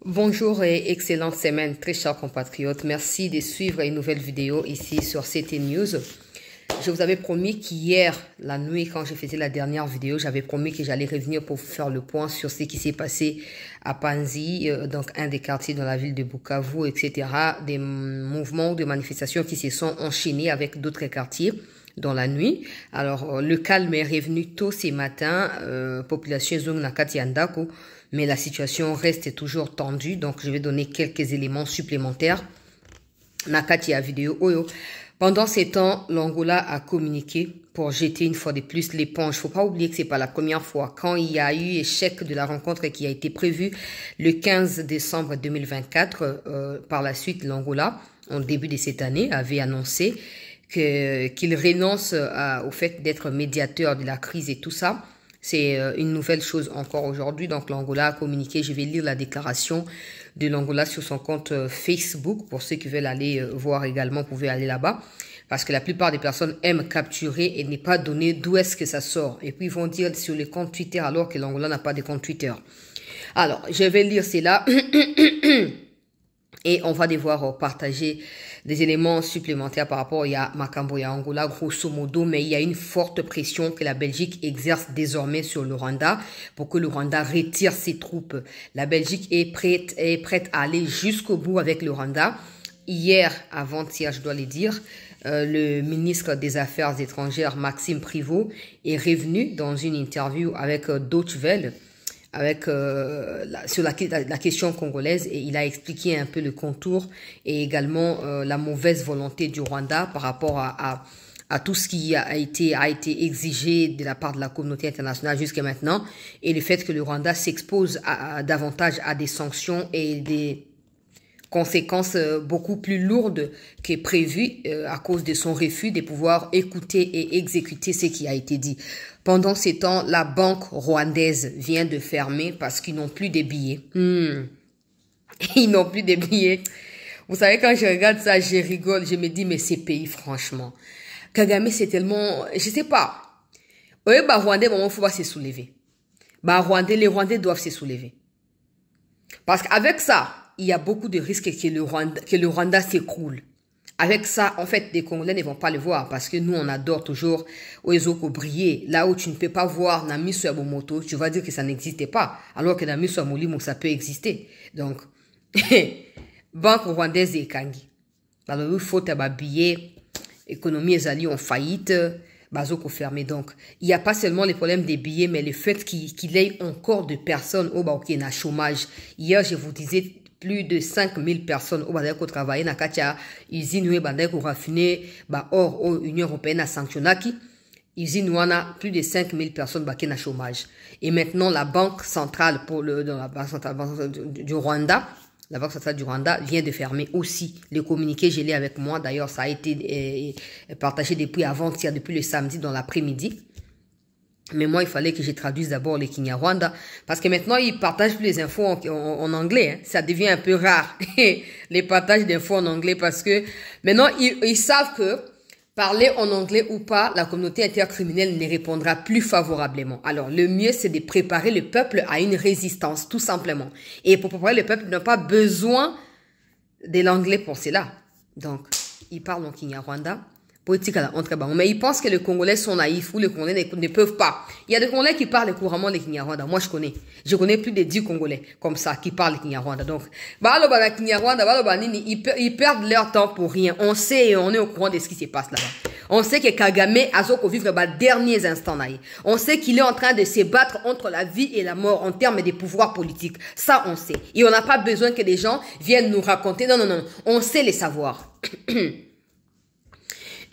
Bonjour et excellente semaine, très chers compatriotes. Merci de suivre une nouvelle vidéo ici sur CT News. Je vous avais promis qu'hier, la nuit, quand je faisais la dernière vidéo, j'avais promis que j'allais revenir pour faire le point sur ce qui s'est passé à Panzi, donc un des quartiers dans la ville de Bukavu, etc. Des mouvements de manifestations qui se sont enchaînés avec d'autres quartiers dans la nuit. Alors, le calme est revenu tôt ce matin, population Zong Nakati Andako, mais la situation reste toujours tendue, donc je vais donner quelques éléments supplémentaires. Nakati a vidéo Oyo. Pendant ces temps, l'Angola a communiqué pour jeter une fois de plus l'éponge. Faut pas oublier que c'est pas la première fois. Quand il y a eu échec de la rencontre qui a été prévue le 15 décembre 2024, par la suite, l'Angola, en début de cette année, avait annoncé qu'il renonce au fait d'être médiateur de la crise et tout ça. C'est une nouvelle chose encore aujourd'hui. Donc l'Angola a communiqué. Je vais lire la déclaration de l'Angola sur son compte Facebook. Pour ceux qui veulent aller voir également, vous pouvez aller là-bas. Parce que la plupart des personnes aiment capturer et ne pas donner d'où est-ce que ça sort. Et puis ils vont dire sur les comptes Twitter alors que l'Angola n'a pas de compte Twitter. Alors, je vais lire cela. Et on va devoir partager des éléments supplémentaires par rapport à Makambo et à Angola, grosso modo, mais il y a une forte pression que la Belgique exerce désormais sur le Rwanda pour que le Rwanda retire ses troupes. La Belgique est prête à aller jusqu'au bout avec le Rwanda. Hier, avant-hier, je dois le dire, le ministre des Affaires étrangères, Maxime Prevot, est revenu dans une interview avec Deutsche Welle, sur la question congolaise, et il a expliqué un peu le contour et également la mauvaise volonté du Rwanda par rapport à tout ce qui a été exigé de la part de la communauté internationale jusqu'à maintenant, et le fait que le Rwanda s'expose davantage à des sanctions et des conséquences beaucoup plus lourdes que prévu à cause de son refus de pouvoir écouter et exécuter ce qui a été dit. Pendant ces temps, la banque rwandaise vient de fermer parce qu'ils n'ont plus de billets. Ils n'ont plus de billets. Vous savez, quand je regarde ça, je rigole. Je me dis, mais ces pays, franchement. Kagame, c'est tellement... Je sais pas. Oui, bah, Rwandais, il faut pas se soulever. Bah, les Rwandais doivent se soulever. Parce qu'avec ça, il y a beaucoup de risques que le Rwanda s'écroule. Avec ça, en fait, les Congolais ne vont pas le voir parce que nous, on adore toujours Oezoko briller. Là où tu ne peux pas voir Namiso Yabomoto, tu vas dire que ça n'existait pas. Alors que Namiso Amolimo, ça peut exister. Donc, banque rwandaise et Kangi. Alors, il faut t'habiller. Économie et alliés en faillite. Bazoko fermé. Donc, il n'y a pas seulement le problème des billets, mais le fait qu'il y ait encore de personnes au Baoki na chômage. Hier, je vous disais, plus de 5000 personnes au Badako travaillent dans la usine où Badako raffiné, or, au Union Européenne a sanctionné qui. Usine où on a plus de 5000 personnes qui na chômage. Et maintenant, la banque centrale du Rwanda, la Banque centrale du Rwanda vient de fermer aussi. Le communiqué, je l'ai avec moi. D'ailleurs, ça a été partagé depuis avant-hier, depuis le samedi dans l'après-midi. Mais moi, il fallait que je traduise d'abord les Kinyarwanda. Parce que maintenant, ils partagent plus les infos en anglais. Hein. Ça devient un peu rare, les partages d'infos en anglais. Parce que maintenant, ils savent que parler en anglais ou pas, la communauté intercriminelle ne répondra plus favorablement. Alors, le mieux, c'est de préparer le peuple à une résistance, tout simplement. Et pour préparer le peuple, ils n'ont pas besoin de l'anglais pour cela. Donc, ils parlent en Kinyarwanda. Mais ils pensent que les Congolais sont naïfs ou les Congolais ne peuvent pas. Il y a des Congolais qui parlent couramment les Kinyarwanda. Moi, je connais plus de 10 Congolais comme ça qui parlent les Kinyarwanda. Donc, ils perdent leur temps pour rien. On sait et on est au courant de ce qui se passe là-bas. On sait que Kagame a vivre les derniers instants. On sait qu'il est en train de se battre entre la vie et la mort en termes de pouvoir politique. Ça, on sait. Et on n'a pas besoin que les gens viennent nous raconter. Non, non, non. On sait les savoir.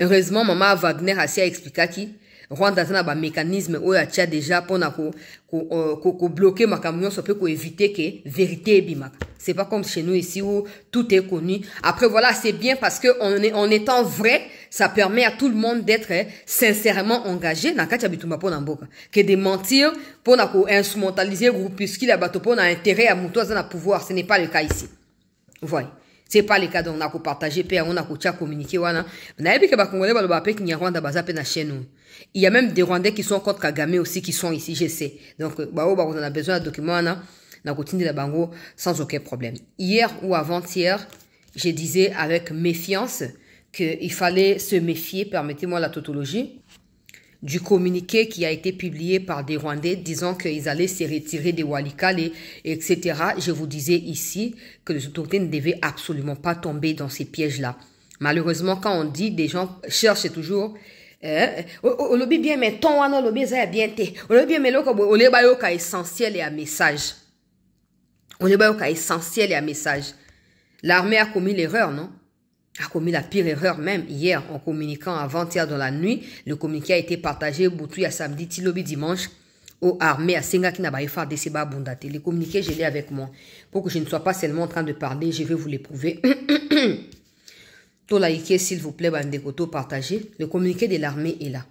Heureusement, maman Wagner a expliqué qui Rwanda a un mécanisme où il y a déjà pour bloquer ma camion, ça peut éviter que vérité bimaka. C'est pas comme chez nous ici où tout est connu. Après voilà, c'est bien parce que en étant vrai, ça permet à tout le monde d'être sincèrement engagé dans que de mentir pour instrumentaliser groupuscule pour intérêt à monter dans pouvoir. Ce n'est pas le cas ici. Vous voyez. C'est pas le cas dont on a partagé, on a communiqué. Il y a même des Rwandais qui sont contre Kagame aussi, qui sont ici, je sais. Donc, on a besoin de documents. na continue la bango sans aucun problème. Hier ou avant-hier, je disais avec méfiance qu'il fallait se méfier, permettez-moi la tautologie, du communiqué qui a été publié par des Rwandais disant qu'ils allaient se retirer des Walikale, etc. Je vous disais ici que les autorités ne devaient absolument pas tomber dans ces pièges-là. Malheureusement, quand on dit, des gens cherchent toujours on le bien mais ton on le bien bien te on le bien mais on le ba yo ka essentiel et à message. On le ba yo ka essentiel et à message. L'armée a commis l'erreur, non? A commis la pire erreur même hier en communiquant avant-hier dans la nuit. Le communiqué a été partagé Boutou à samedi, Tilobi dimanche aux armées à Senga qui n'a pas fait des sébats bondate. Les communiqués, je l'ai avec moi. Pour que je ne sois pas seulement en train de parler, je vais vous les prouver. Tout liker, s'il vous plaît, Bandekoto, partagez. Le communiqué de l'armée est là.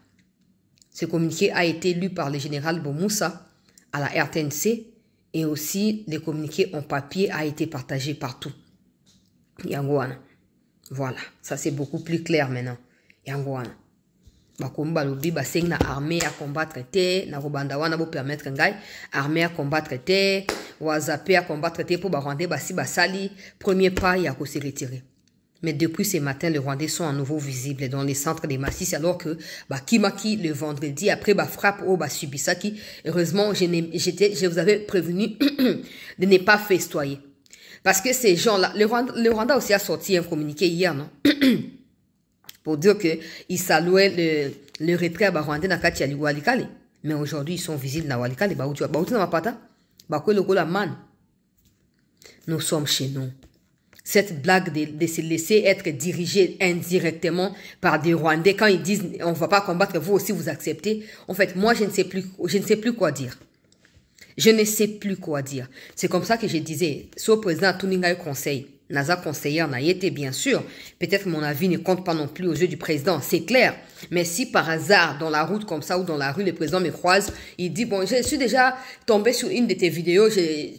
Ce communiqué a été lu par le général Bomoussa à la RTNC et aussi le communiqué en papier a été partagé partout. Yangouana. Voilà, ça c'est beaucoup plus clair maintenant. Yangouana. Bakomba lobi baseng na armée à combattre te, na robandawana bo permettre ngai, armée à combattre te, wazapé à combattre te pour barwandais basi basali, premier pas ya ko se retirer. Mais depuis ce matin, les Rwandais sont à nouveau visibles dans les centres des massifs, alors que Kimaki, le vendredi, après frappe au Subisaki, heureusement, je vous avais prévenu de ne pas festoyer. Parce que ces gens-là, le Rwanda aussi a sorti un communiqué hier, non? Pour dire qu'ils saluaient le retrait à Rwandais dans Kati Walikale. Mais aujourd'hui, ils sont visibles dans Walikale. Nous sommes chez nous. Cette blague de se laisser être dirigé indirectement par des Rwandais quand ils disent on ne va pas combattre, vous aussi vous acceptez. En fait, moi je ne sais plus quoi dire. Je ne sais plus quoi dire. C'est comme ça que je disais, ce président Tuninga conseil, Naza conseiller n'a été bien sûr. Peut-être mon avis ne compte pas non plus aux yeux du président, c'est clair. Mais si par hasard, dans la route comme ça ou dans la rue, le président me croise, il dit, bon, je suis déjà tombé sur une de tes vidéos, je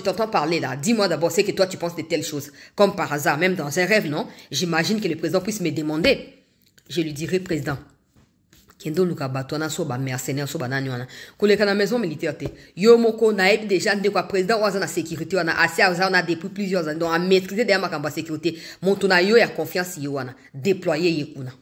t'entends parler là. Dis-moi d'abord ce que toi tu penses de telles choses. Comme par hasard, même dans un rêve, non? J'imagine que le président puisse me demander. Je lui dirai, président, kendo luka batona so ba mercenaire so banani wana koleka na maison militaire te yo moko naib déjà de quoi président waza na sécurité wana asia on a depuis plusieurs années donc à maîtriser derrière makamba sécurité montona yo ya confiance yo wana déployer yekuna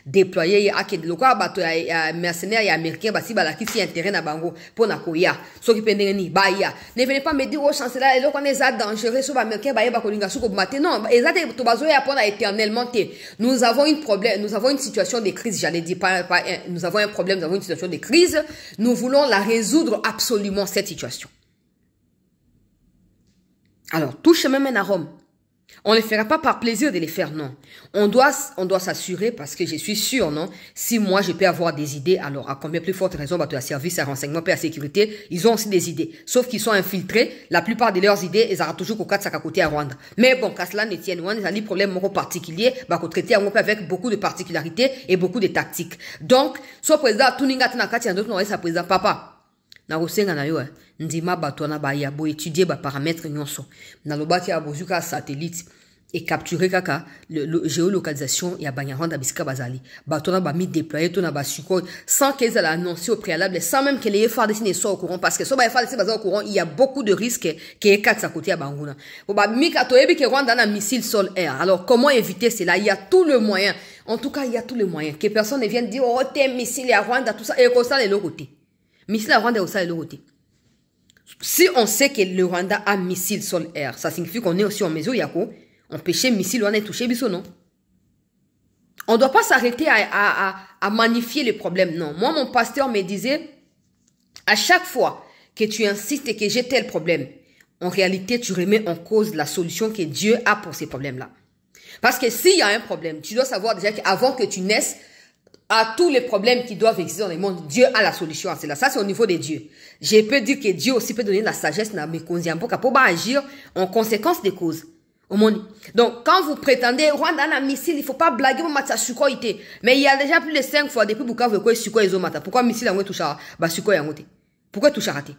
déployer ake lokwa bato ya mercenaire ya américain basi balakisi intérêt na bango pour na koya so ki pendenge ni baya ne venez pas me dire au chancelier et lokwa neza dangereux so ba américain ba yeba kolinga suko matin non ezate to bazo ya pona éternellement te nous avons une situation de crise, j'allais dire nous avons un problème, nous avons une situation de crise, nous voulons la résoudre absolument cette situation. Alors tout chemin mène à Rome. On ne les fera pas par plaisir de les faire, non. On doit s'assurer, parce que je suis sûr, non, si moi je peux avoir des idées, alors à combien plus forte raison, la service à renseignement, à sécurité, ils ont aussi des idées. Sauf qu'ils sont infiltrés, la plupart de leurs idées, ils auront toujours qu'au cas de côté à Rwanda. Mais bon, qu'à cela ne tienne, ils ont des problèmes particuliers, qu'on traiter avec beaucoup de particularités et beaucoup de tactiques. Donc, soit président, Tuninga Tinakati, un autre, non, sa président, papa. Na rosenga na yo ndima bato na ba ya bo étudier ba paramètres nyonso na lobaki abozuka satellite et capturer kaka le géolocalisation ya Banyarwanda bisika bazali bato na ba mi déployer to na ba suko sans qu'ils aient annoncé au préalable, sans même que les FARDC ne soient au courant, parce que so ba FARDC baza au courant, il y a beaucoup de risques que quatre à côté à Banguna bo ba mi ka to ebi ke Rwanda na missile sol air. Alors comment éviter cela? Il y a tout le moyen, en tout cas il y a tout le moyen que personne ne vienne dire oh t'es missile à Rwanda tout ça et comme ça les l'autre côté. Missile à Rwanda aussi à l'autre côté. Si on sait que le Rwanda a missile sol-air, ça signifie qu'on est aussi en mesure, Yako, empêcher missile, on est touché, biso, non? On ne doit pas s'arrêter à magnifier les problèmes, non. Moi, mon pasteur me disait, à chaque fois que tu insistes et que j'ai tel problème, en réalité, tu remets en cause la solution que Dieu a pour ces problèmes-là. Parce que s'il y a un problème, tu dois savoir déjà qu'avant que tu naisses, à tous les problèmes qui doivent exister dans le monde, Dieu a la solution à cela. Ça, c'est au niveau des dieux. Je peux dire que Dieu aussi peut donner la sagesse à mes conscients pour agir en conséquence des causes. Au monde. Donc, quand vous prétendez, Rwanda a un missile, il ne faut pas blaguer pour mettre Suko ité. Mais il y a déjà plus de 5 fois depuis Bukavu que Suko Izomata. Pourquoi missile a touché à Suko Yangote? Pourquoi touché à raté?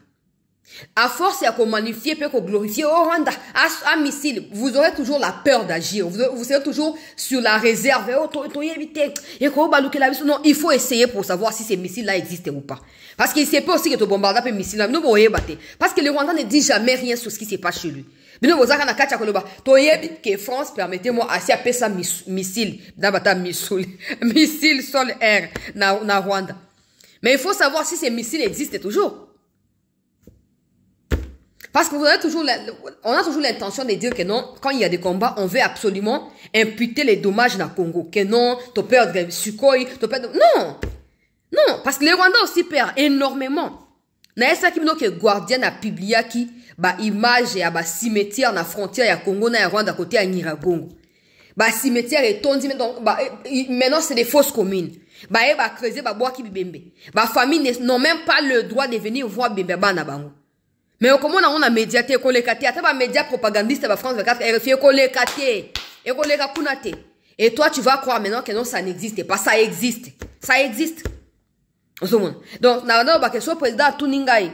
À force à magnifier, peut glorifier au Rwanda, à missile, vous aurez toujours la peur d'agir. Vous serez toujours sur la réserve. Non, il faut essayer pour savoir si ces missiles-là existent ou pas. Parce qu'il ne sait pas aussi que tu bombardes un missile. Parce que le Rwanda ne dit jamais rien sur ce qui se passe chez lui. Que France, permettez-moi, à appeler ça missile, missile sol-air, na Rwanda. Mais il faut savoir si ces missiles existent toujours. Parce que on a toujours l'intention de dire que non, quand il y a des combats, on veut absolument imputer les dommages dans le Congo. Que non, tu perds Sukhoi, tu perds... Non! Non, parce que les Rwandais aussi perdent énormément. Na ça qui me dit que Guardian a publié qui, bah, image et bah, cimetière na frontière ya Congo na Rwanda côté à Nyiragongo. Bah, cimetière est tondi, donc, bah, maintenant c'est des fausses communes. Bah, bah, creuser, bah, bois qui bibembe. Bah, famille n'ont même pas le droit de venir voir bébé na bango. Mais comment on a médiaté, qu'on les caté, à média propagandiste de France 24, RFI, qu'on les caté, et qu'on les rapunate. Et toi, tu vas croire maintenant que non, ça n'existe pas. Ça existe. Ça existe. Donc, na que soit président Tuningai,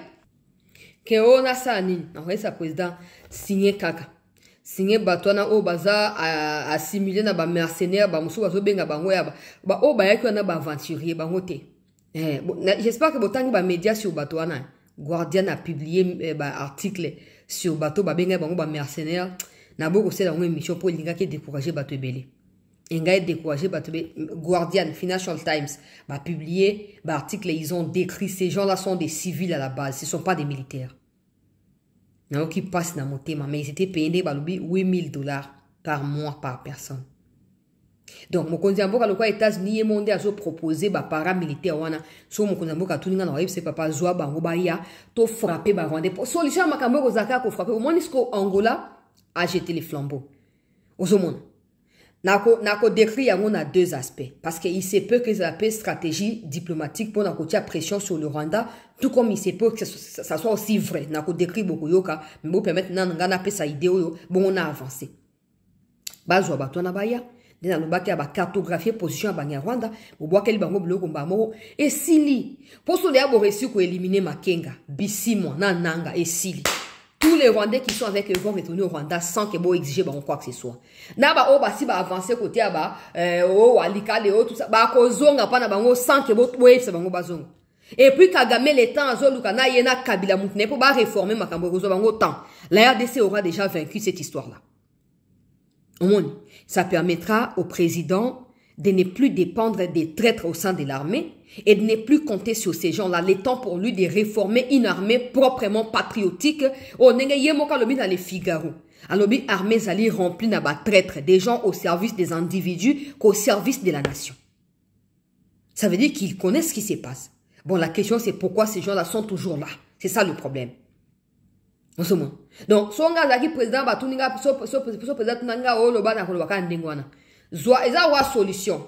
que on a ça ni, on sa président signé kaka. Signé batona o baza assimiler na ba mercenaire ba musu bazo benga bango ya ba o ba yaki na ba aventurier bango te. J'espère que botangi ba média sur batona. Guardian a publié article sur bateau babenga bango ba mercenaire na boko c'est une émission pour linga qui décourager bateau belé. Enga décourager bateau Guardian Financial Times va publier article, ils ont décrit ces gens là sont des civils à la base, ce sont pas des militaires. Na qui passe na motema mais ils étaient payés balubi $8,000 par mois par personne. Donc mon konzambo ka lokwa États-Unis et monde a proposé ba paramilitaire wana so mon konzambo ka tuninga na web c'est papa zwa bango ba ya to frapper ba Rwandais solution makambo ko zaka ko frapper au Monisco Angola a jeté les flambeaux au monde nako décrit yango na deux aspects parce que il se peut que ça appelle stratégie diplomatique pour nako tia pression sur le Rwanda tout comme il se peut que ça soit aussi vrai nako décrit beaucoup yoka mais bon permettre nan ngana pe sa idée bon on a avancé bazwa bato na baya dena lobaki aba cartographier position ya Rwanda bobwakeli bango biloko mbamo et sili poso le abo réussi ko éliminer Makenga Bisimwa na Nanga et sili tous les Rwandais qui sont avec eux vont retourner au Rwanda sans que bo exiger bango quoi que ce soit na ba o ba si ba avancer côté aba o Walikale o tout ça ba ko zonga pa na bango sans que bo wese bango bazonga et puis Kagame le temps azoluka na yena Kabila mutne pour ba réformer makambo ko zo bango temps la RDC aura déjà vaincu cette histoire là. Ça permettra au président de ne plus dépendre des traîtres au sein de l'armée et de ne plus compter sur ces gens-là. Le temps pour lui de réformer une armée proprement patriotique. On est dans les Figaro. Alors, l'armée s'allie remplie de traîtres, des gens au service des individus qu'au service de la nation. Ça veut dire qu'ils connaissent ce qui se passe. Bon, la question c'est pourquoi ces gens-là sont toujours là. C'est ça le problème. Donc, si on a dit président, président Tunanga, oh, le bas n'a pas de solution. Vous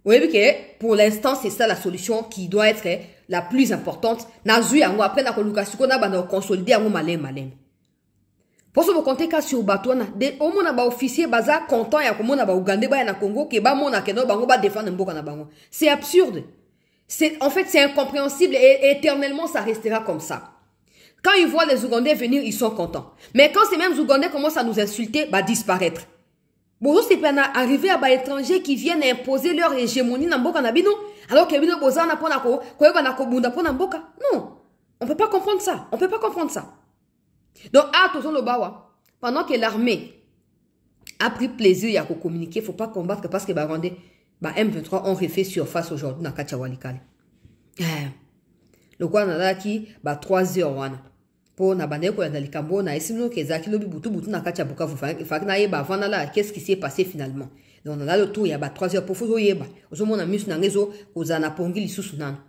voyez que pour l'instant, c'est ça la solution qui doit être la plus importante. Nazu yango après na kolukasuko na bana consolider yango malem. Pour ce vous compter cas sur batona, de au mona ba officier baza content ya ko mona ba Ougandais ba na Congo ke ba mona ke no bango ba défendre mboka na bango. C'est absurde. En fait, c'est incompréhensible et éternellement ça restera comme ça. Quand ils voient les Ougandais venir, ils sont contents. Mais quand ces mêmes Ougandais commencent à nous insulter, bah disparaître. Bon, c'est pas arriver à des étrangers qui viennent imposer leur hégémonie dans Mboka Nabino, alors que Bino Bozana Ponako, Koyeba Nako Bunda Ponamboka. Non, on peut pas comprendre ça. On peut pas comprendre ça. Donc, attention le bawa. Pendant que l'armée a pris plaisir à communiquer, il ne faut pas combattre parce que Rwandais, M23 ont refait surface aujourd'hui dans Kachawalikale. Le quoi n'a qui 3 heures wana. Pour na bande ko na likambo na esino ke zaki lobi butu na kacha Bukavu fa na yeba vana là qu'est-ce qui s'est passé finalement. Donc on a le tour il y a 3 heures pour faut yeba. Ozo na misu na ngezo kozana pongi lisusu nana.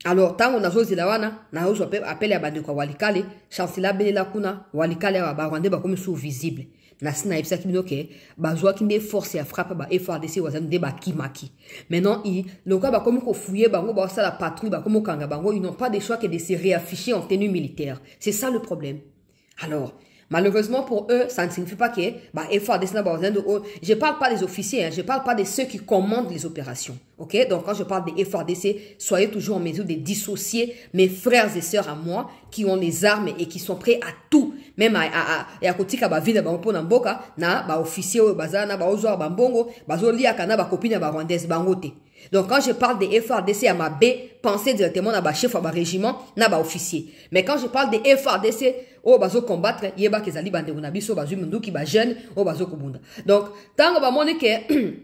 Alors tant on a zozi la wana na ozo appel ya bande ko Walikale chancela belela kuna Walikale ba Rwandais ba comme sous visible. Na sina ipsa ki binoke bazwa ki ne force ya frappe ba FRDC wazan de ba kimaki. Maintenant le cas ba comme ko fouiller bango ba ça la patrouille ba comme kanga bango ils n'ont pas de choix que de se réafficher en tenue militaire. C'est ça le problème. Alors Malheureusement pour eux, ça ne signifie pas que je ne parle pas des officiers, hein, je ne parle pas de ceux qui commandent les opérations. Ok? Donc quand je parle des FARDC, soyez toujours en mesure de dissocier mes frères et sœurs à moi qui ont les armes et qui sont prêts à tout. Même à côté de la ville de Mboka, na officier na ozo bambongo, lia kana ba copine ba rwandaise bangote. Donc quand je parle des FARDC à ma B, pensez directement à ba chef à ba régiment, na ba officier. Mais quand je parle des FARDC, bazo combattre, yeba kezali bande na biso bazu mundu ki ba jeune, bazo kubunda. Donc tango ba moni ke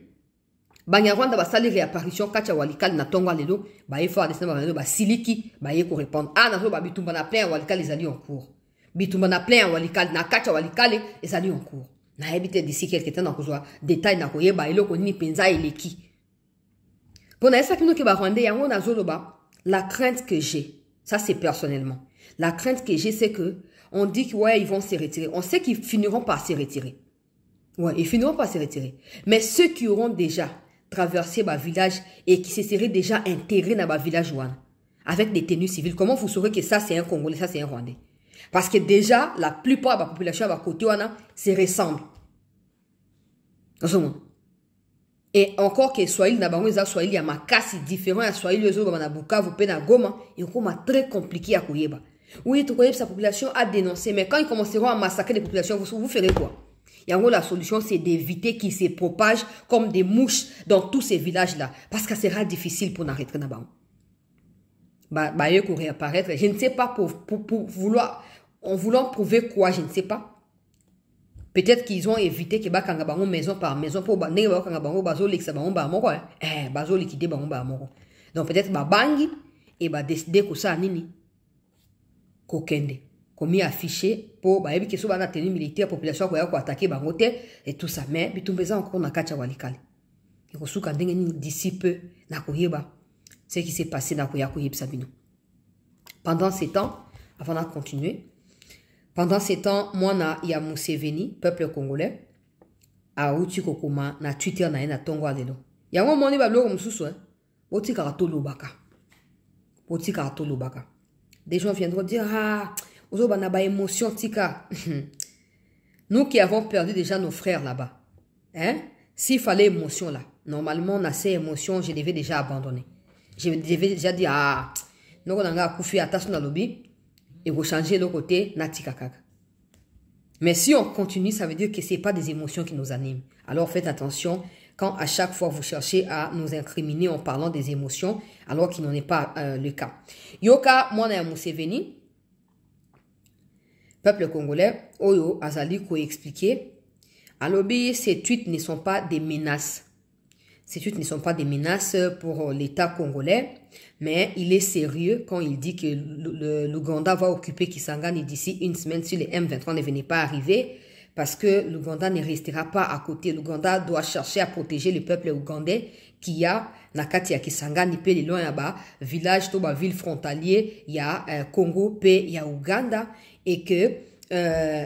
Banyarwanda ba sali réapparition kacha walikali na tongo lelo, ba FARDC na ba siliki, ba ye ko répondre. Ah na zo ba bitumba na plein walikali ezali en cours. Bitumba na plein walikali na kacha walikali ezali en cours. Na habité d'ici quelques temps na kozwa détail na koyeba eloko nini penza eleki. Pour ça que nous que ba Rwandais yango na zoloba, la crainte que j'ai, ça c'est personnellement. La crainte que j'ai c'est que on dit que ouais, ils vont se retirer. On sait qu'ils finiront par se retirer. Ouais, ils finiront par se retirer. Mais ceux qui auront déjà traversé ma village et qui se seraient déjà intégrés dans ma village avec des tenues civiles, comment vous saurez que ça c'est un Congolais, ça c'est un Rwandais? Parce que déjà, la plupart de la population à côté se ressemble. Et encore que Swahili n'a pas Swahili à ma casse différent à Swahili les autres na Bukavu pe na Goma, il est très compliqué à koyeba. Oui, tout sa population a dénoncé, mais quand ils commenceront à massacrer les populations, vous ferez quoi? Et en gros, la solution, c'est d'éviter qu'ils se propagent comme des mouches dans tous ces villages-là. Parce que ça sera difficile pour n'arrêter là-bas. Eux qui réapparaître, je ne sais pas pour vouloir, en voulant prouver quoi, je ne sais pas. Peut-être qu'ils ont évité que Bakangabango maison par maison pour Bakangabango bazo l'exabango ba moko bazo liquider bango ba moko. Donc peut-être bangi et décider que ça nini kokende comme affiché pour ba yebi que so bana tenue militaire population ko ya ko attaquer bango te et tout ça mais bitumbeza encore na kacha walikali. Iko suka ndenge ni d'ici peu na koyeba ce qui s'est passé na koya koyebsa bino. Pendant ces temps, avant de continuer, pendant ces temps, moi na ya Museveni, peuple congolais, a uti kokuma na Twitter na tongo alelo. Ya mo moni ba bloko mususu oti karato lobaka. Oti karato lobaka. Des gens viendront dire ah, ozo bana ba émotion tika. Nous qui avons perdu déjà nos frères là-bas. Hein? S'il fallait émotion là, normalement na ces émotions, je devais déjà abandonner. Je devais déjà dire ah, non nanga kufi attention na lobby. Et vous changez le côté natikakaka. Mais si on continue, ça veut dire que ce n'est pas des émotions qui nous animent. Alors faites attention quand à chaque fois vous cherchez à nous incriminer en parlant des émotions, alors qu'il n'en est pas le cas. Yoka, moi, na Museveni, peuple congolais, Oyo, Azali, ko expliqué. Alors, ces tweets ne sont pas des menaces. Ces tweets ne sont pas des menaces pour l'État congolais, mais il est sérieux quand il dit que l'Ouganda va occuper Kisangani d'ici une semaine si les M23 ne venaient pas arriver, parce que l'Ouganda ne restera pas à côté. L'Ouganda doit chercher à protéger le peuple ougandais qui a Nakati ya Kisangani, pe le loin là-bas, village, toba ville frontalier, il y a Congo, pe il y a Ouganda, et que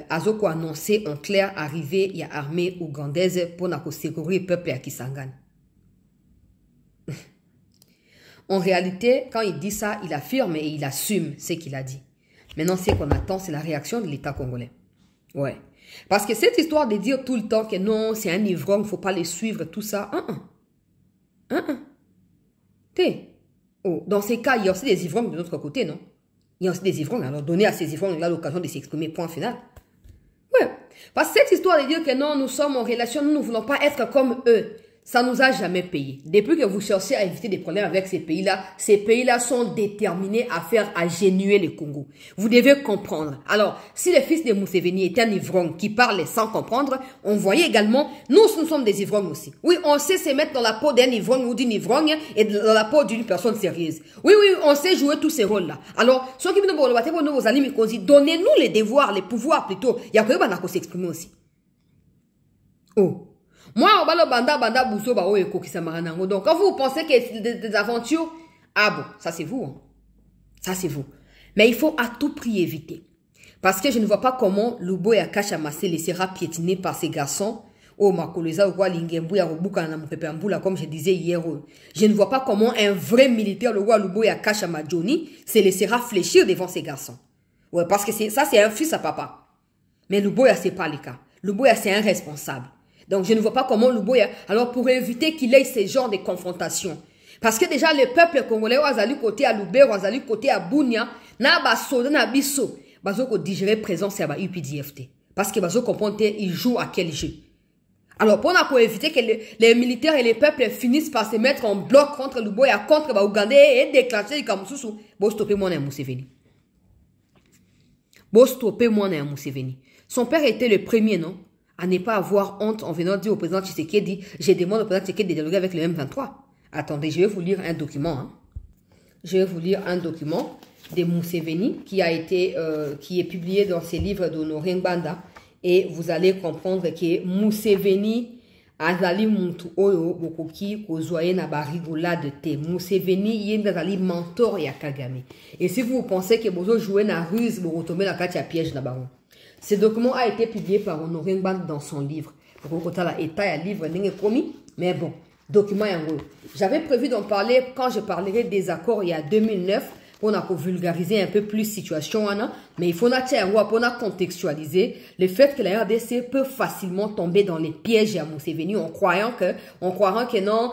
Azoko a annoncé en clair arriver, il y a armée ougandaise pour sécuriser le peuple à Kisangani. En réalité, quand il dit ça, il affirme et il assume ce qu'il a dit. Maintenant, ce qu'on attend, c'est la réaction de l'État congolais. Ouais. Parce que cette histoire de dire tout le temps que non, c'est un ivrogne, il ne faut pas les suivre, tout ça. Dans ces cas, il y a aussi des ivrognes de notre côté, non? Il y a aussi des ivrognes. Alors, donner à ces ivrognes-là l'occasion de s'exprimer, point final. Ouais. Parce que cette histoire de dire que non, nous sommes en relation, nous ne voulons pas être comme eux. Ça ne nous a jamais payé. Depuis que vous cherchez à éviter des problèmes avec ces pays-là sont déterminés à faire agénuer le Congo. Vous devez comprendre. Alors, si le fils de Museveni est un ivrogne qui parle sans comprendre, on voyait également, nous sommes des ivrognes aussi. Oui, on sait se mettre dans la peau d'un ivrogne ou d'une ivrogne et dans la peau d'une personne sérieuse. Oui, on sait jouer tous ces rôles-là. Alors, ceux qui donnez-nous les devoirs, les pouvoirs plutôt. Il y a que s'exprimer aussi. Oh. Moi, on va le banda bousso ba oye kokisa maranango. Donc, quand vous pensez que c'est des aventures, ah bon, ça c'est vous. Hein. Ça c'est vous. Mais il faut à tout prix éviter. Parce que je ne vois pas comment Lubo et Akasha se laissera piétiner par ces garçons. Oh, Makoleza ou Lingembu ya Robuka na Mupepambula, comme je disais hier. Je ne vois pas comment un vrai militaire, le roi Lubo et Akasha Majoni, se laissera fléchir devant ces garçons. Ouais, parce que ça c'est un fils à papa. Mais Luboya, ce n'est pas le cas. Luboya, c'est un responsable. Donc, je ne vois pas comment Luboya... Alors, pour éviter qu'il ait ce genre de confrontation, parce que déjà, le peuple congolais, Ouazali côté à Lubero, Ouazali côté à Bounia, n'a pas soda, n'a biso, bazo digérer présence à UPDFT. Parce que bazo comprendre, ils jouent à quel jeu. Alors, pour éviter que les militaires et les peuples finissent par se mettre en bloc contre Luboya, contre Ougandais et déclencher les Kamoussousou, bon, stoppez moi, Mousseveni. Bon, stoppez moi, Mousseveni. Son père était le premier, non? À ne pas avoir honte en venant dire au président Tshisekedi, je demande au président Tshisekedi de dialoguer avec le M23. Attendez, je vais vous lire un document. Hein. Je vais vous lire un document de Museveni qui est publié dans ses livres d'Honoré Ngbanda. Et vous allez comprendre que Museveni azali muntu oyo bokoki kozwaye na barigola de te. Museveni yenda azali mentor ya Kagame. Et si vous pensez que vous jouez na ruse, vous retombez dans le piège là-bas. Ce document a été publié par Honoré Ngbanda dans son livre. Pour la état ya livre n'est promis, mais bon. Document yango. J'avais prévu d'en parler quand je parlerai des accords il y a 2009 pour vulgariser un peu plus la situation, mais il faut contextualiser le fait que la RDC peut facilement tomber dans les pièges à Museveni en croyant que non,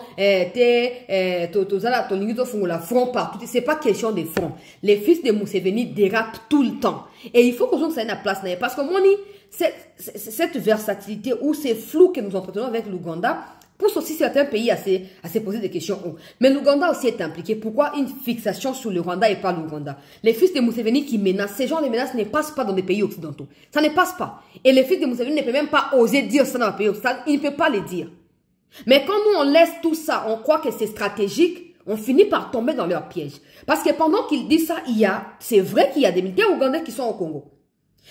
la front partout. C'est pas question de front. Les fils de Museveni dérapent tout le temps. Et il faut que nous ayons la place. Parce que moi, cette versatilité ou ces flous que nous entretenons avec l'Ouganda, pousse aussi certains pays à se poser des questions. Mais l'Ouganda aussi est impliqué. Pourquoi une fixation sur le Rwanda et pas l'Ouganda? Les fils de Museveni qui menacent, ces genres de menaces ne passent pas dans les pays occidentaux. Ça ne passe pas. Et les fils de Museveni ne peuvent même pas oser dire ça dans les pays occidentaux. Ils ne peuvent pas le dire. Mais quand nous, on laisse tout ça, on croit que c'est stratégique, on finit par tomber dans leur piège. Parce que pendant qu'ils disent ça, c'est vrai qu'il y a des militaires ougandais qui sont au Congo.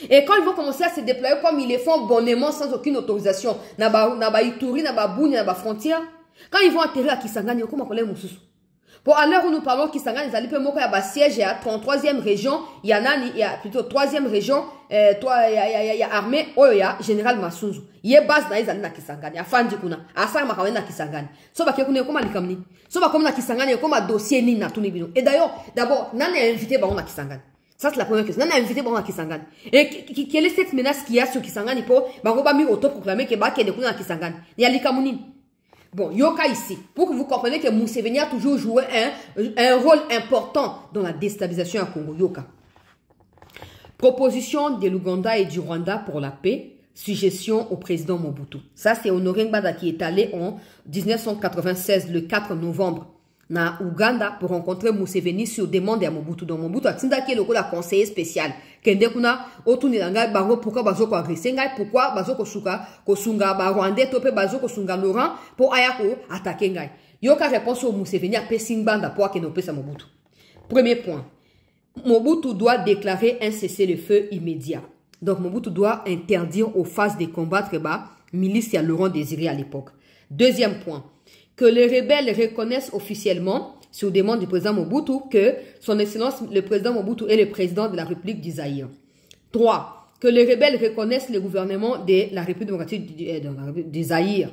Et quand ils vont commencer à se déployer comme ils le font bonnement sans aucune autorisation, naba Ituri, naba Bouni, naba frontière, quand ils vont atterrir à Kisangani, comment on les moussous? Pour à l'heure où nous parlons Kisangani, ils allaient peut montrer à siège et à 33e région, il y a plutôt 3e région, il y a armée, il y a général Masunzu. Il y a base dans les années à Kisangani, à Fandikuna, à Sarmakawena à Kisangani. Soba Kekune comme à Likamni. Soba comme à Kisangani, comme à dossier ni na Tunibino. Et d'ailleurs, d'abord, n'a invité Baron à Kisangani. Ça, c'est la première question. On a invité Baron à Kisangani. Et quelle est cette menace qu'il y a sur Kisangani pour Baron Bami autoproclamé que Baki est de à Kisangani? Il y a l'Ikamounine. Bon, Yoka ici, pour que vous compreniez que Museveni a toujours joué un rôle important dans la déstabilisation à Congo. Yoka. Proposition de l'Ouganda et du Rwanda pour la paix, suggestion au président Mobutu. Ça, c'est Honoré Ngbanda qui est allé en 1996, le 4 novembre. Na Ouganda pour rencontrer Museveni sur demande de Mobutu. Donc Mobutu a tinda qui est le conseiller spécial. Kende kuna otuni nanga bango pourquoi bazo ko agresser ngai pourquoi bazo ko sunga ba Rwandais topé bazo ko sunga Laurent pour ayako attaquer ngai. Yoka réponse au Museveni a pesing banda pour que no pesa Mobutu. Premier point. Mobutu doit déclarer un cessez-le-feu immédiat. Donc Mobutu doit interdire aux phases de combattre milice à Laurent Désiré à l'époque. Deuxième point. Que les rebelles reconnaissent officiellement, sur demande du président Mobutu, que son excellence, le président Mobutu est le président de la République du Zaïre. 3. Que les rebelles reconnaissent le gouvernement de la République démocratique du Zaïre.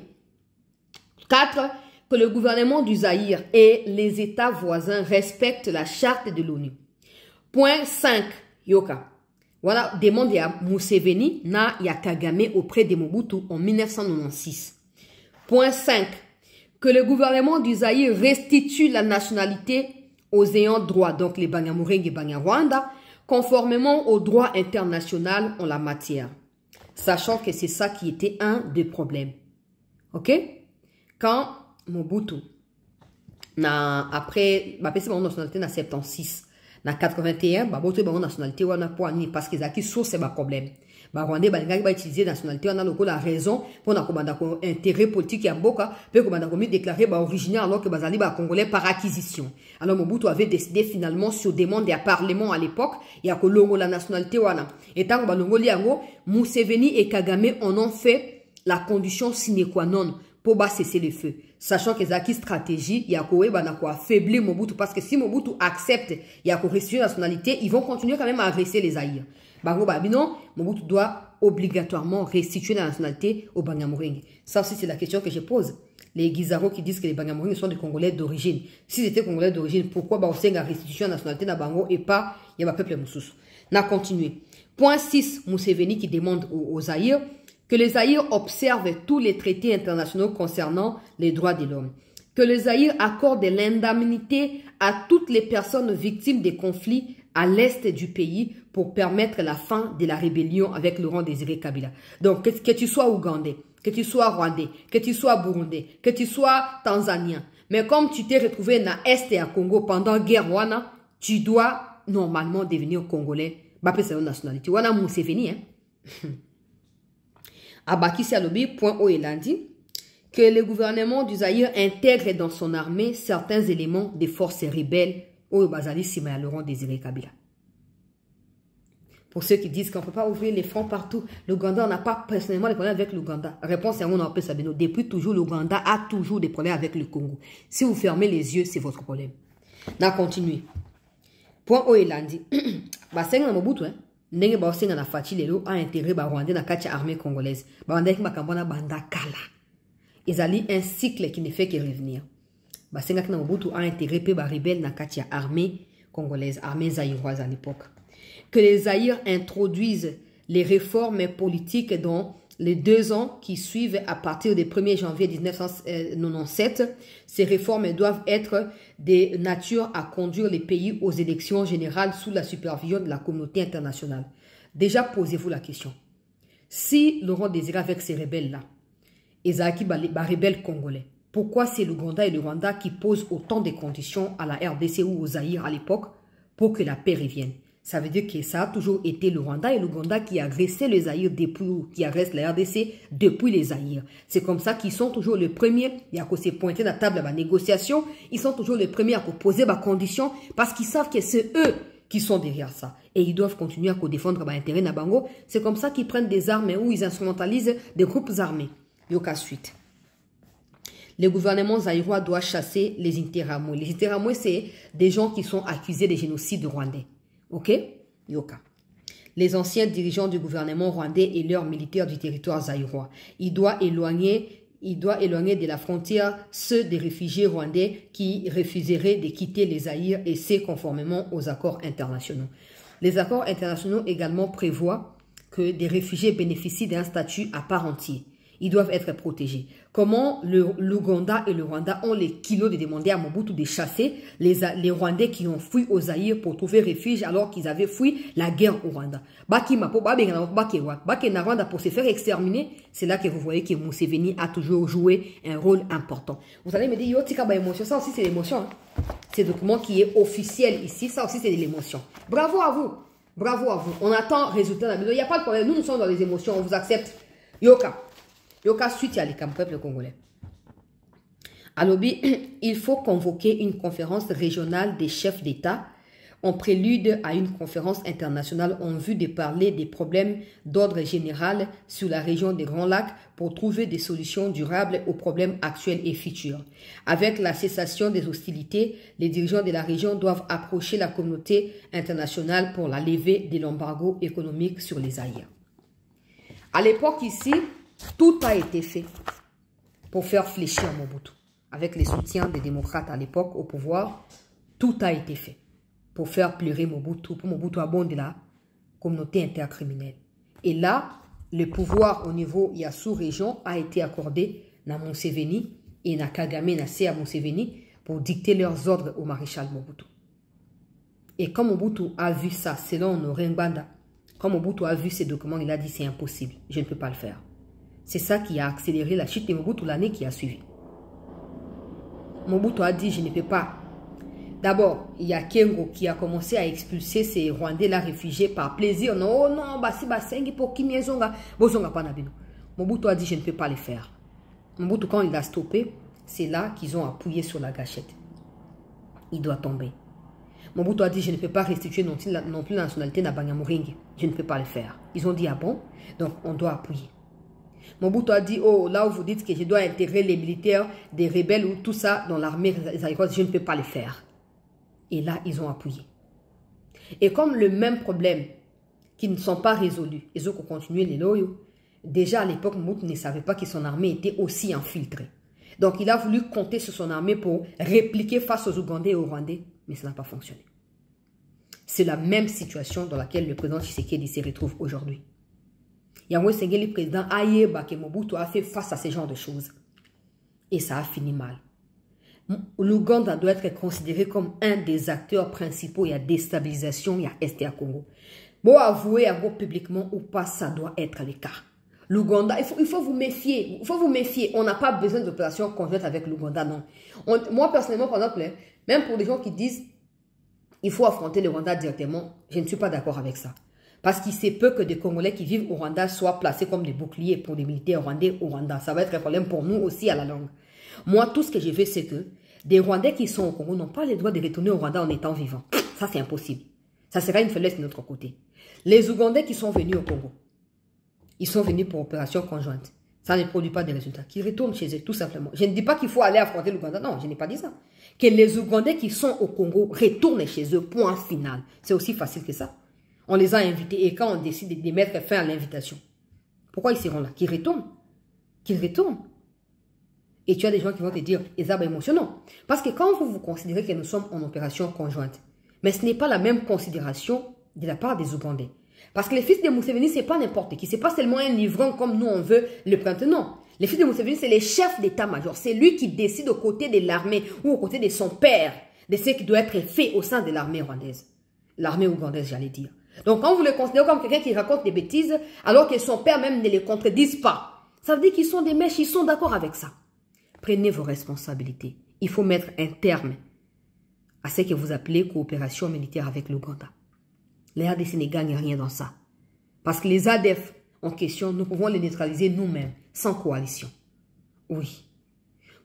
4. Que le gouvernement du Zaïre et les États voisins respectent la charte de l'ONU. Point 5. Yoka. Voilà, demande à Museveni, na ya Kagame auprès de Mobutu en 1996. Point 5. Que le gouvernement du Zaïre restitue la nationalité aux ayants droit, donc les Banyamulenge et Banyarwanda, conformément au droit international en la matière. Sachant que c'est ça qui était un des problèmes. Ok? Quand Mobutu, après, c'est mon nationalité na 76, na 81, Mobutu est nationalité parce qu'ils ont qui source c'est un problème. Rwandais va utiliser la nationalité, on a la raison pour un intérêt politique et Mboka, peut déclarer originaire alors que Bazali congolais par acquisition. Alors Mobutu avait décidé finalement sur demande du Parlement à l'époque, il y a que la nationalité wana. Et tant que Museveni et Kagame en ont fait la condition sine qua non pour cesser le feu. Sachant que Zaki stratégie, il y a quoi affaiblir Mobutu parce que si Mobutu accepte, il y a quoi restituer la nationalité, ils vont continuer quand même à agresser les Zaïre. Non, Mobutu doit obligatoirement restituer la nationalité aux Banyamulenge. Ça aussi, c'est la question que je pose. Les Guizaro qui disent que les Banyamulenge sont des Congolais d'origine. Si c'était Congolais d'origine, pourquoi on sait la restitution de la nationalité de Bango et pas il y a un peuple Moussous. On a continué. Point 6, Museveni qui demande aux Zaïre que les Zaïre observent tous les traités internationaux concernant les droits de l'homme. Que les Zaïre accordent l'indemnité à toutes les personnes victimes des conflits à l'est du pays pour permettre la fin de la rébellion avec Laurent Désiré Kabila. Donc, que tu sois ougandais, que tu sois rwandais, que tu sois burundais, que tu sois tanzanien, mais comme tu t'es retrouvé dans l'Est et à Congo pendant la guerre Rwanda, tu dois normalement devenir congolais. Bah, c'est une nationalité. Wana Museveni, hein. Abaki Salobi, point O Elandi, que le gouvernement du Zaïre intègre dans son armée certains éléments des forces rebelles au Bazali Sima Laurent Désiré Kabila. Pour ceux qui disent qu'on ne peut pas ouvrir les fronts partout, l'Ouganda n'a pas personnellement des problèmes avec l'Ouganda. Réponse à mon appel Sabino. Depuis toujours, l'Ouganda a toujours des problèmes avec le Congo. Si vous fermez les yeux, c'est votre problème. On continue. Point O Elandi. Basenga Mobutu, hein. Ndenge basenga na Fati lelo a intégré ba Rwandais na katia armée congolaise. Ba Rwandais qui makambona banda kala. Ils allaient un cycle qui ne fait que revenir. Basenga kina Mobutu a intégré pe ba rebelle na katia armée congolaise, armée zaïroise à l'époque. Que les Zaïre introduisent les réformes politiques dans les 2 ans qui suivent à partir du 1er janvier 1997. Ces réformes doivent être de nature à conduire les pays aux élections générales sous la supervision de la communauté internationale. Déjà, posez-vous la question. Si Laurent Désiré avec ces rebelles-là, Ezaki les rebelles congolais, pourquoi c'est l'Ouganda et le Rwanda qui posent autant de conditions à la RDC ou aux Zaïre à l'époque pour que la paix revienne? Ça veut dire que ça a toujours été le Rwanda et l'Ouganda qui agressaient les Zaïre depuis, qui agressent la RDC depuis les Zaïre. C'est comme ça qu'ils sont toujours les premiers, il y a qu'à se pointer dans la table de la négociation, ils sont toujours les premiers à poser des conditions parce qu'ils savent que c'est eux qui sont derrière ça. Et ils doivent continuer à défendre l'intérêt de Bango. C'est comme ça qu'ils prennent des armes ou ils instrumentalisent des groupes armés. Yoka suite. Le gouvernement zaïrois doit chasser les Interamoués. Les Interamoués, c'est des gens qui sont accusés de génocide rwandais. Ok? Yoka. Les anciens dirigeants du gouvernement rwandais et leurs militaires du territoire zaïrois. Il doit éloigner de la frontière ceux des réfugiés rwandais qui refuseraient de quitter les Zaïre et c'est conformément aux accords internationaux. Les accords internationaux également prévoient que des réfugiés bénéficient d'un statut à part entière. Ils doivent être protégés. Comment l'Ouganda et le Rwanda ont les kilos de demander à Mobutu de chasser les Rwandais qui ont fui aux Zaïre pour trouver refuge alors qu'ils avaient fui la guerre au Rwanda. Baki na Rwanda pour se faire exterminer, c'est là que vous voyez que Museveni a toujours joué un rôle important. Vous allez me dire, yo, tika ba émotion, ça aussi c'est l'émotion. Hein? C'est le document qui est officiel ici, ça aussi c'est de l'émotion. Bravo à vous. Bravo à vous. On attend résultat de la vidéo. Il n'y a pas de problème. Nous sommes dans les émotions, on vous accepte. Yoka. Yoka suite à l'école peuple congolais. Alobi, il faut convoquer une conférence régionale des chefs d'État en prélude à une conférence internationale en vue de parler des problèmes d'ordre général sur la région des Grands Lacs pour trouver des solutions durables aux problèmes actuels et futurs. Avec la cessation des hostilités, les dirigeants de la région doivent approcher la communauté internationale pour la levée de l'embargo économique sur les Zaïre. À l'époque ici, tout a été fait pour faire fléchir Mobutu. Avec les soutiens des démocrates à l'époque au pouvoir, tout a été fait pour faire pleurer Mobutu, pour Mobutu abonde la communauté intercriminelle. Et là, le pouvoir au niveau de la sous-région a été accordé à Museveni et à Kagame à Museveni pour dicter leurs ordres au maréchal Mobutu. Et comme Mobutu a vu ça, selon Norengbanda, comme Mobutu a vu ces documents, il a dit c'est impossible, je ne peux pas le faire. C'est ça qui a accéléré la chute de Mobutu l'année qui a suivi. Mobutu a dit je ne peux pas. D'abord, il y a Kengo qui a commencé à expulser ces Rwandais-là réfugiés par plaisir. Non, oh non, basi basengi pour qui miezonga. Bozonga pa nabino. Mobutu a dit je ne peux pas les faire. Mobutu quand il a stoppé, c'est là qu'ils ont appuyé sur la gâchette. Il doit tomber. Mobutu a dit je ne peux pas restituer non plus la nationalité na Banyamulenge. Je ne peux pas le faire. Ils ont dit ah bon, donc on doit appuyer. Mobutu a dit, oh, là où vous dites que je dois intégrer les militaires des rebelles ou tout ça dans l'armée zaïroise, je ne peux pas le faire. Et là, ils ont appuyé. Et comme le même problème qui ne sont pas résolus, ils ont continué les loyaux. Déjà à l'époque, Mobutu ne savait pas que son armée était aussi infiltrée. Donc il a voulu compter sur son armée pour répliquer face aux Ougandais et aux Rwandais, mais ça n'a pas fonctionné. C'est la même situation dans laquelle le président Tshisekedi se retrouve aujourd'hui. Yango Sengeli, président Ayeba que Mobutu a fait face à ce genre de choses. Et ça a fini mal. L'Ouganda doit être considéré comme un des acteurs principaux. Il y a déstabilisation, il y a STA Congo. Bon, avouer publiquement ou pas, ça doit être le cas. L'Ouganda, il faut vous méfier. Il faut vous méfier. On n'a pas besoin d'opération conjointe avec l'Ouganda, non. Moi, personnellement, par exemple, même pour les gens qui disent il faut affronter le Rwanda directement, je ne suis pas d'accord avec ça. Parce qu'il se peut que des Congolais qui vivent au Rwanda soient placés comme des boucliers pour les militaires rwandais au Rwanda. Ça va être un problème pour nous aussi à la longue. Moi, tout ce que je veux, c'est que des Rwandais qui sont au Congo n'ont pas le droit de retourner au Rwanda en étant vivants. Ça, c'est impossible. Ça sera une faiblesse de notre côté. Les Ougandais qui sont venus au Congo, ils sont venus pour opération conjointe. Ça ne produit pas de résultats. Qu'ils retournent chez eux, tout simplement. Je ne dis pas qu'il faut aller affronter l'Ouganda. Non, je n'ai pas dit ça. Que les Ougandais qui sont au Congo retournent chez eux, point final. C'est aussi facile que ça. On les a invités et quand on décide de mettre fin à l'invitation, pourquoi ils seront là? Qu'ils retournent. Qu'ils retournent. Et tu as des gens qui vont te dire, ils sont émotionnants. Parce que quand vous considérez que nous sommes en opération conjointe, mais ce n'est pas la même considération de la part des Ougandais. Parce que les fils de Museveni, ce n'est pas n'importe qui. Ce n'est pas seulement un livrant comme nous on veut le prendre. Non. Les fils de Museveni, c'est les chefs d'état-major. C'est lui qui décide aux côtés de l'armée ou aux côtés de son père de ce qui doit être fait au sein de l'armée rwandaise. L'armée ougandaise, j'allais dire. Donc, quand vous le considérez comme quelqu'un qui raconte des bêtises, alors que son père même ne les contredise pas, ça veut dire qu'ils sont des mèches, ils sont d'accord avec ça. Prenez vos responsabilités. Il faut mettre un terme à ce que vous appelez coopération militaire avec l'Ouganda. Les RDC ne gagnent rien dans ça. Parce que les ADF en question, nous pouvons les neutraliser nous-mêmes, sans coalition. Oui.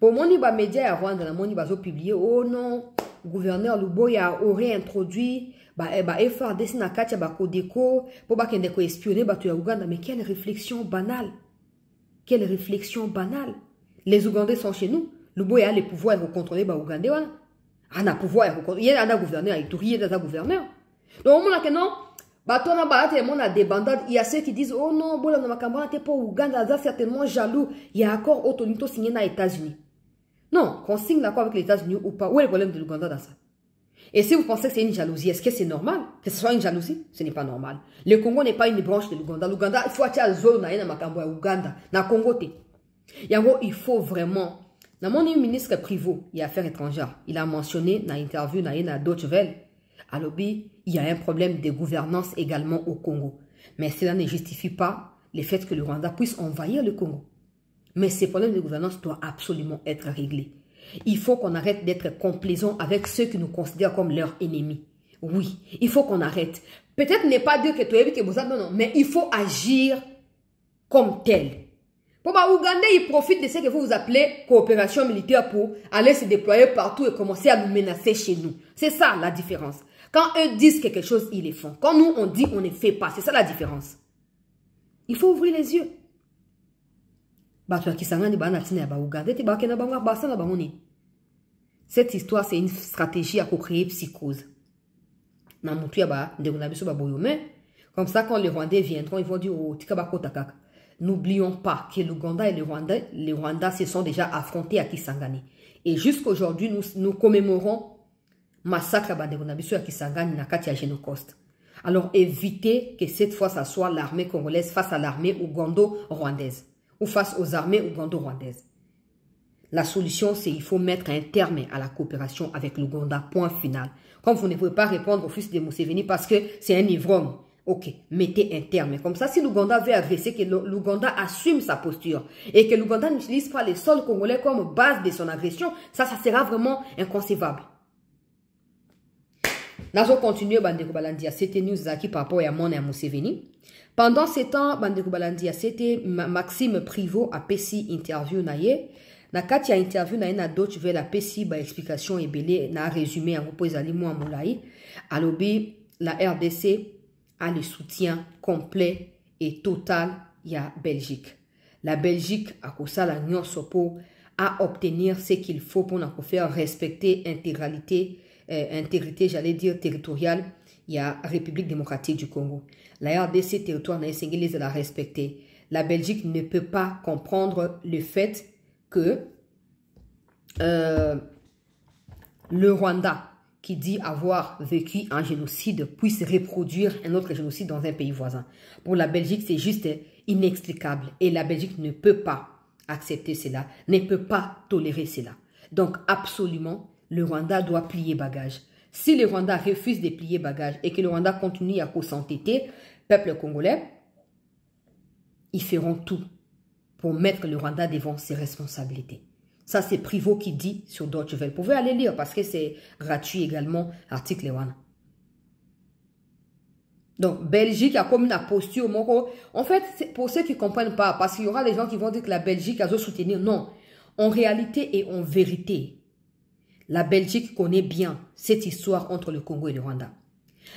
Pour mon média à Rwanda, mon publié, oh non, gouverneur Luboya aurait introduit FRDC na katia Kodeko pour espionner Ouganda. Mais quelle réflexion banale. Quelle réflexion banale. Les Ougandais sont chez nous. Luboya a le pouvoir de contrôler Ougandais. Il a pouvoir de contrôler. Il y a un gouverneur, il y a un gouverneur. Donc, on a que non, il y a ceux qui disent, oh non, bon, pour Ouganda, certainement jaloux. Il y a accord autonito signé dans les États-Unis. Non, qu'on signe l'accord avec les États-Unis ou pas, où est le problème de l'Ouganda dans ça? Et si vous pensez que c'est une jalousie, est-ce que c'est normal que ce soit une jalousie? Ce n'est pas normal. Le Congo n'est pas une branche de l'Ouganda. L'Ouganda, il faut aller à zone na Ouganda, na Congo te. Il faut vraiment. Dans mon ministre Privot, il y a affaires étrangères, il a mentionné dans l'interview na Deutsche Welle, à l'obé, il y a un problème de gouvernance également au Congo. Mais cela ne justifie pas le fait que le Rwanda puisse envahir le Congo. Mais ces problèmes de gouvernance doivent absolument être réglés. Il faut qu'on arrête d'être complaisant avec ceux qui nous considèrent comme leurs ennemis. Oui, il faut qu'on arrête. Peut-être ne pas dire que tu es que vous non, mais il faut agir comme tel. Pour Ouganda, il profite de ce que vous appelez coopération militaire pour aller se déployer partout et commencer à nous menacer chez nous. C'est ça la différence. Quand eux disent quelque chose, ils le font. Quand nous, on dit, on ne fait pas. C'est ça la différence. Il faut ouvrir les yeux. Cette histoire, c'est une stratégie à créer psychose. Comme ça, quand les Rwandais viendront, ils vont dire, oh, n'oublions pas que l'Ouganda et les Rwandais se sont déjà affrontés à Kisangani. Et jusqu'aujourd'hui, nous commémorons massacre à Bandegonabiso à Kisangani na Katia Génocoste. Alors évitez que cette fois, ça soit l'armée congolaise face à l'armée ougando-rwandaise ou face aux armées ougando-rwandaises. La solution, c'est qu'il faut mettre un terme à la coopération avec l'Ouganda, point final. Comme vous ne pouvez pas répondre au fils de Museveni parce que c'est un ivrogne, ok, mettez un terme. Comme ça, si l'Ouganda veut agresser, que l'Ouganda assume sa posture et que l'Ouganda n'utilise pas les sols congolais comme base de son agression, ça sera vraiment inconcevable. Nous allons continuer Bandeko Balandia. C'était news qui par rapport à Mon et à Museveni. Pendant ce temps, Bandeko Balandia, c'était Maxime Privot à Pessi interview naye. Na kati ya interview naye na Deutsche Welle la Pessi ba explication et belé na résumé en repose ali moi moulaï. Alobi la RDC a le soutien complet et total ya Belgique. La Belgique a kosa la Nyon Sopo à obtenir ce qu'il faut pour nous faire respecter intégrité, j'allais dire territoriale, il y a République démocratique du Congo. La RDC, territoire naïsengélise, la respecter. La Belgique ne peut pas comprendre le fait que le Rwanda qui dit avoir vécu un génocide puisse reproduire un autre génocide dans un pays voisin. Pour la Belgique, c'est juste inexplicable. Et la Belgique ne peut pas accepter cela, ne peut pas tolérer cela. Donc, absolument, le Rwanda doit plier bagage. Si le Rwanda refuse de plier bagage et que le Rwanda continue à s'entêter, peuple congolais, ils feront tout pour mettre le Rwanda devant ses responsabilités. Ça, c'est Privot qui dit sur Deutsche Welle. Vous pouvez aller lire parce que c'est gratuit également, article 1. Donc, Belgique a comme une posture. En fait, pour ceux qui ne comprennent pas, parce qu'il y aura des gens qui vont dire que la Belgique a soutenir. Non. En réalité et en vérité, la Belgique connaît bien cette histoire entre le Congo et le Rwanda.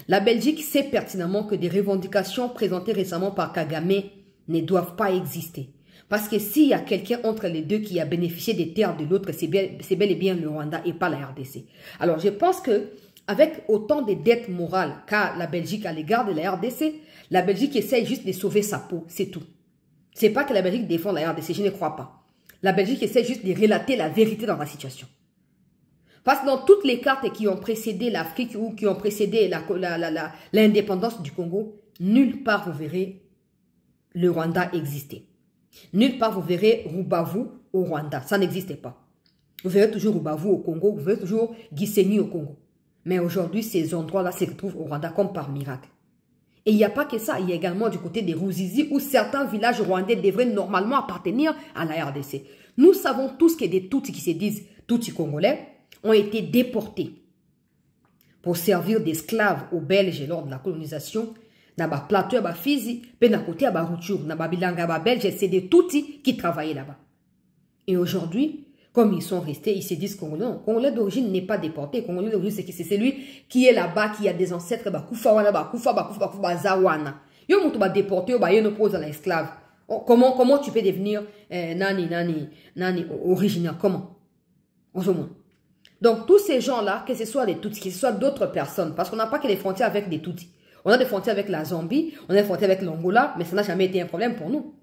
La Belgique sait pertinemment que des revendications présentées récemment par Kagame ne doivent pas exister. Parce que s'il y a quelqu'un entre les deux qui a bénéficié des terres de l'autre, c'est bel et bien le Rwanda et pas la RDC. Alors, je pense que avec autant de dettes morales qu'a la Belgique à l'égard de la RDC, la Belgique essaye juste de sauver sa peau, c'est tout. C'est pas que la Belgique défend la RDC, je ne crois pas. La Belgique essaie juste de relater la vérité dans la situation. Parce que dans toutes les cartes qui ont précédé l'Afrique ou qui ont précédé l'indépendance du Congo, nulle part vous verrez le Rwanda exister. Nulle part vous verrez Rubavu au Rwanda. Ça n'existait pas. Vous verrez toujours Rubavu au Congo, vous verrez toujours Gisenyi au Congo. Mais aujourd'hui, ces endroits-là se retrouvent au Rwanda comme par miracle. Et il n'y a pas que ça, il y a également du côté des Ruzizi où certains villages rwandais devraient normalement appartenir à la RDC. Nous savons tous que des Tutsis qui se disent Tutsis congolais ont été déportés pour servir d'esclaves aux Belges lors de la colonisation. Na ba plateau ba Fizi, pe na côté ba Rutshuru, na ba bilanga ba Belge, c'est des Tutsis qui travaillaient là-bas. Et aujourd'hui, comme ils sont restés, ils se disent Congolais. Non, Congolais d'origine n'est pas déporté. Congolais d'origine, c'est celui qui est là-bas, qui a des ancêtres, ba kufa wana, ba kufa, ba zawana. Yo moutou ba déporté, yo ba yeno pose à l'esclave. Comment tu peux devenir nani originaire? Comment? Donc tous ces gens-là, que ce soit des Tutsis, que ce soit d'autres personnes, parce qu'on n'a pas que des frontières avec des Tutsis. On a des frontières avec la Zambie, on a des frontières avec l'Angola, mais ça n'a jamais été un problème pour nous.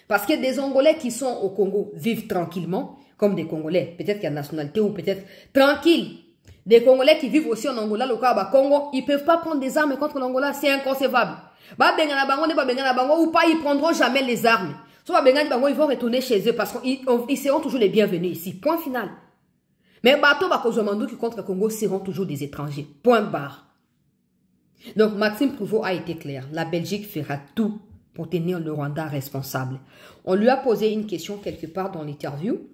Parce que des Angolais qui sont au Congo vivent tranquillement, comme des Congolais, peut-être qu'il y a une nationalité ou peut-être tranquille. Des Congolais qui vivent aussi en Angola, le Congo, ils ne peuvent pas prendre des armes contre l'Angola, c'est inconcevable. Ou pas, ils ne prendront jamais les armes. Soit ils vont retourner chez eux parce qu'ils seront toujours les bienvenus ici. Point final. Mais bateau Bakozomandou qui contre le Congo seront toujours des étrangers. Point barre. Donc, Maxime Privot a été clair. La Belgique fera tout pour tenir le Rwanda responsable. On lui a posé une question quelque part dans l'interview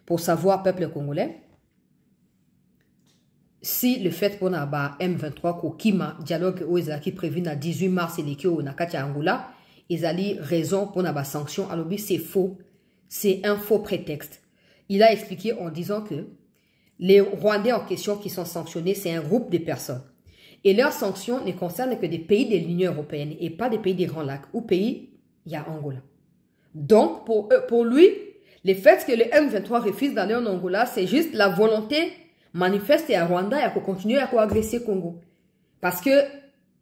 pour savoir, peuple congolais, si le fait qu'on a M23 Kokima, dialogue où ils ont prévu le 18 mars et l'équipe au Nakatia Angola, ils ont raison pour la sanction. Alors, c'est faux. C'est un faux prétexte. Il a expliqué en disant que les Rwandais en question qui sont sanctionnés, c'est un groupe de personnes. Et leurs sanctions ne concernent que des pays de l'Union européenne et pas des pays des Grands Lacs. Ou pays, il y a Angola. Donc, pour lui, le fait que le M23 refuse d'aller en Angola, c'est juste la volonté manifeste à Rwanda et à continuer à agresser le Congo. Parce que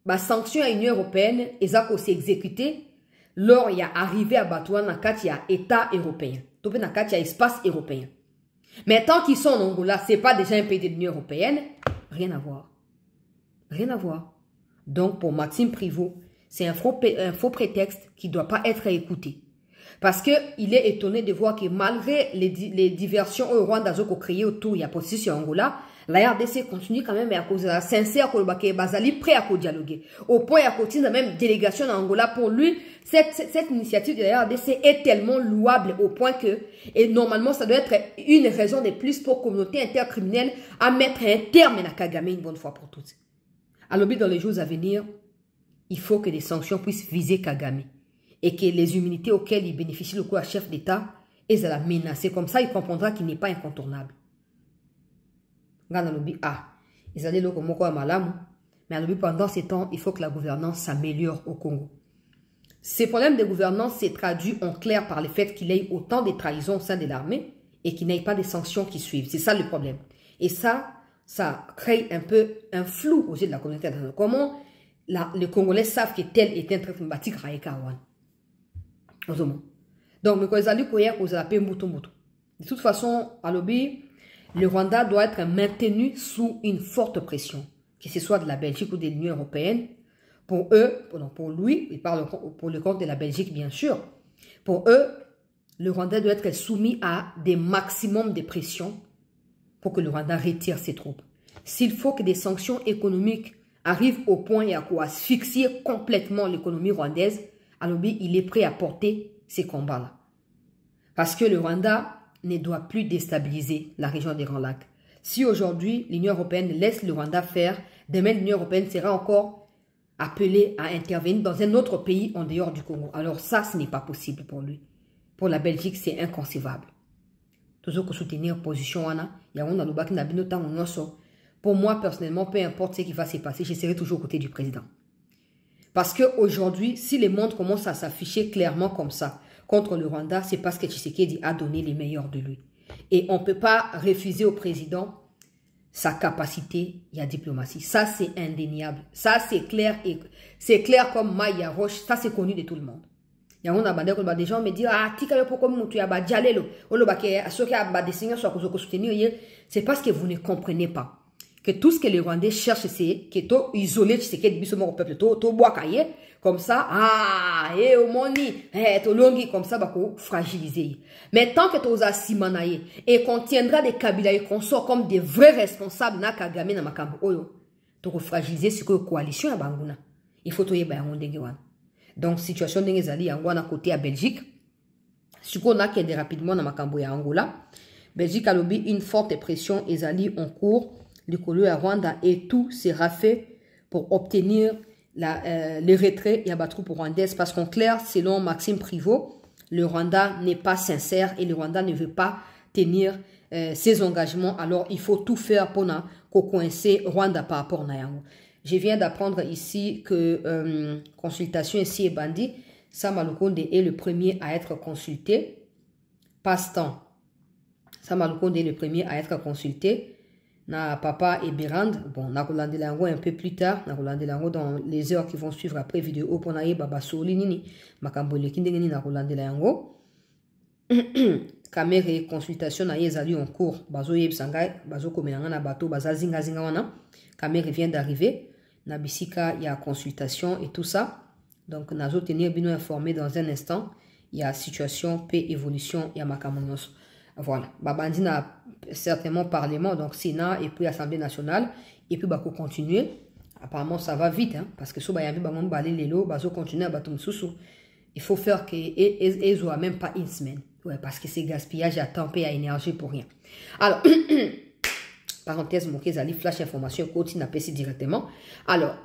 la sanction à l'Union européenne, ils ont aussi exécuté lors il y a arrivé à Batouan, il y a État européen. Donc, il y a espace européen. Mais tant qu'ils sont en Angola, ce n'est pas déjà un pays de l'Union européenne, rien à voir. Rien à voir. Donc, pour Maxime Privot, c'est un faux prétexte qui ne doit pas être écouté. Parce qu'il est étonné de voir que malgré les diversions au Rwanda qui créé autour, il y a position sur Angola, la RDC continue quand même à cause de la sincère Bazali prêt à dialoguer. Au point à côté de la même délégation en Angola, pour lui, cette initiative de la RDC est tellement louable au point que, et normalement, ça doit être une raison de plus pour la communauté intercriminelle à mettre un terme à Kagame une bonne fois pour toutes. Alors, dans les jours à venir, il faut que les sanctions puissent viser Kagame et que les immunités auxquelles il bénéficie le coup à chef d'État, ils la menacer. Comme ça, il comprendra qu'il n'est pas incontournable. Ils allaient le Congo à Malamu, mais pendant ces temps, il faut que la gouvernance s'améliore au Congo. Ces problèmes de gouvernance se traduisent en clair par le fait qu'il y ait autant de trahisons au sein de l'armée et qu'il n'y ait pas de sanctions qui suivent. C'est ça le problème. Et ça crée un peu un flou aux yeux de la communauté internationale. Comment les Congolais savent que tel est un traitement bâti Raïkawan. Donc, de toute façon, à l'objet, Le Rwanda doit être maintenu sous une forte pression, que ce soit de la Belgique ou de l'Union européenne. Pour eux, pour lui, il parle pour le compte de la Belgique bien sûr, pour eux, le Rwanda doit être soumis à des maximums de pression pour que le Rwanda retire ses troupes. S'il faut que des sanctions économiques arrivent au point à asphyxier complètement l'économie rwandaise, alors il est prêt à porter ces combats-là. Parce que le Rwanda ne doit plus déstabiliser la région des Grands Lacs. Si aujourd'hui l'Union européenne laisse le Rwanda faire, demain l'Union européenne sera encore appelée à intervenir dans un autre pays en dehors du Congo. Alors ça, ce n'est pas possible pour lui. Pour la Belgique, c'est inconcevable. Toujours que soutenir position, pour moi, personnellement, peu importe ce qui va se passer, je serai toujours aux côtés du président. Parce qu'aujourd'hui, si le monde commence à s'afficher clairement comme ça contre le Rwanda, c'est parce que Tshisekedi a donné les meilleurs de lui. Et on ne peut pas refuser au président sa capacité et la diplomatie. Ça, c'est indéniable. Ça, c'est clair. C'est clair comme Maya Roche. Ça, c'est connu de tout le monde. Il y a des gens me disent, ah, c'est parce que vous ne comprenez pas. Que tout ce que les Rwandais cherchent, c'est que tu isoles Tshisekedi au peuple, comme ça, ah, et au moni, comme ça, fragiliser. Mais tant que tu as simanaye et qu'on tiendra des Kabila et qu'on sort comme des vrais responsables, na Kagame na makambo oyo, tu fragiliser ce que la coalition a banguna. Il faut toyer bangon dengewan. Donc, situation d'Engezali, Angola côté à Belgique. Ce qu'on a qui est rapidement dans Makambo et Angola. Belgique a lobby une forte pression, Ezali en cours, le Colo à Rwanda et tout sera fait pour obtenir le retrait et la troupe rwandaise. Parce qu'en clair, selon Maxime Privot, le Rwanda n'est pas sincère et le Rwanda ne veut pas tenir ses engagements. Alors, il faut tout faire pour coincer Rwanda par rapport à Nayango. Je viens d'apprendre ici que consultation ici est bandit. Sama Lukonde est le premier à être consulté. Passe-temps. Sama Lukonde est le premier à être consulté. Na Papa et Birand. Bon, na Rolande Lango un peu plus tard. Na Rolande Lango dans les heures qui vont suivre après vidéo pour naïe Baba Soli Nini. Makambole Kindengeni na Rolande Lango. Caméra consultation na Yezali en cours. Bazo Yeb Sangay. Bazo Komenanga na Bato. Baza Zinga Zinga wana. Caméra vient d'arriver. Nabisika, il y a consultation et tout ça. Donc, nous allons tenir bien informé dans un instant. Il y a situation, paix, évolution, il y a Makamonos. Voilà. Babandi a certainement Parlement, donc Sénat et puis Assemblée nationale. Et puis, Bako continuer. Apparemment, ça va vite, hein, parce que si Bayambi Bamon Balé Lelo, Bazo continue à Batum Soussou. Il faut faire que ils n'ont même pas une semaine. Ouais, parce que c'est gaspillage à temps et à énergie pour rien. Alors, parenthèse, mon Kezali, flash information, continue à passer directement. Alors,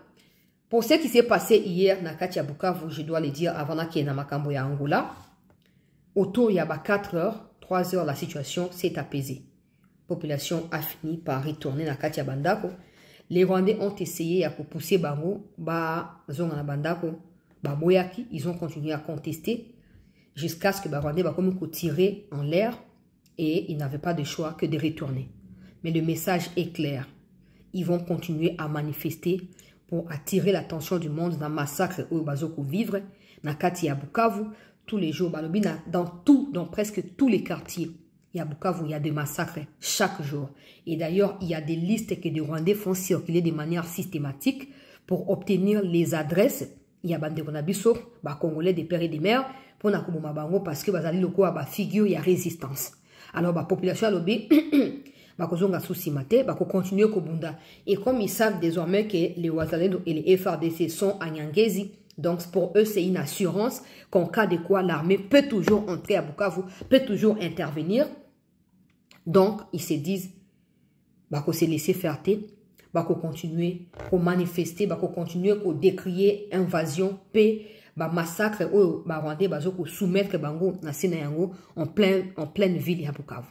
pour ce qui s'est passé hier, na Katia Bukavu, je dois le dire avant qu'il y ait Makambo ya Angola, autour il y a 4 heures, 3 heures, la situation s'est apaisée. La population a fini par retourner na Katia Bandako. Les Rwandais ont essayé à pousser Bango, Zonga Bandako, Boyaki, ils ont continué à contester jusqu'à ce que les Rwandais va tirer en l'air et ils n'avaient pas de choix que de retourner. Mais le message est clair. Ils vont continuer à manifester pour attirer l'attention du monde dans le massacre où Bazoko vivre, dans Kati à Bukavu, tous les jours, dans presque tous les quartiers. Il y a Bukavu, il y a des massacres chaque jour. Et d'ailleurs, il y a des listes que des Rwandais font circuler de manière systématique pour obtenir les adresses. Il y a des Congolais, des pères et des mères, pour Nakubuma Bango, parce que Bazali Loko a figure, il y a résistance. Alors, la population a lobby. Continuer Kobunda. Et comme ils savent désormais que les Ouazalendo et les FRDC sont à Nyangezi, donc pour eux c'est une assurance qu'en cas de quoi l'armée peut toujours entrer à Bukavu, peut toujours intervenir. Donc ils se disent, se laisser faire, continuer à manifester, continuer à décrier invasion, paix, massacre, Rwandais, soumettre Bango en pleine ville à Bukavu.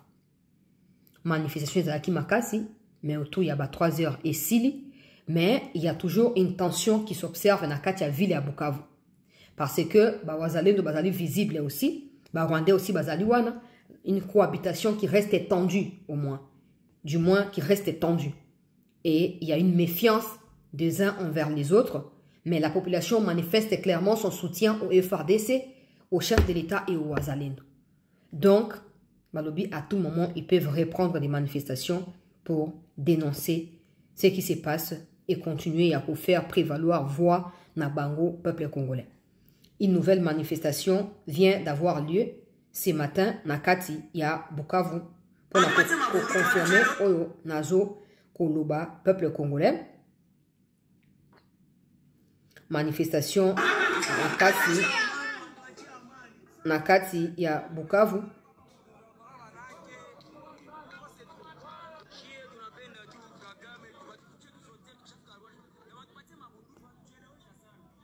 Manifestation de Makasi, mais autour il y a 3 heures et Sili, mais il y a toujours une tension qui s'observe dans la ville à Bukavu. Parce que Bazalendo Bazali visible aussi, Rwandais aussi Bazali wana, une cohabitation qui reste tendue au moins, du moins qui reste tendue. Et il y a une méfiance des uns envers les autres, mais la population manifeste clairement son soutien au FRDC, au chef de l'État et au Wazalendo. Donc, Balobi, à tout moment, ils peuvent reprendre des manifestations pour dénoncer ce qui se passe et continuer à faire prévaloir voix Nabango, peuple congolais. Une nouvelle manifestation vient d'avoir lieu ce matin Nakati, il y a Bukavu, pour confirmer Oyo Nazo Koloba, peuple congolais. Manifestation Nakati, il y a Bukavu.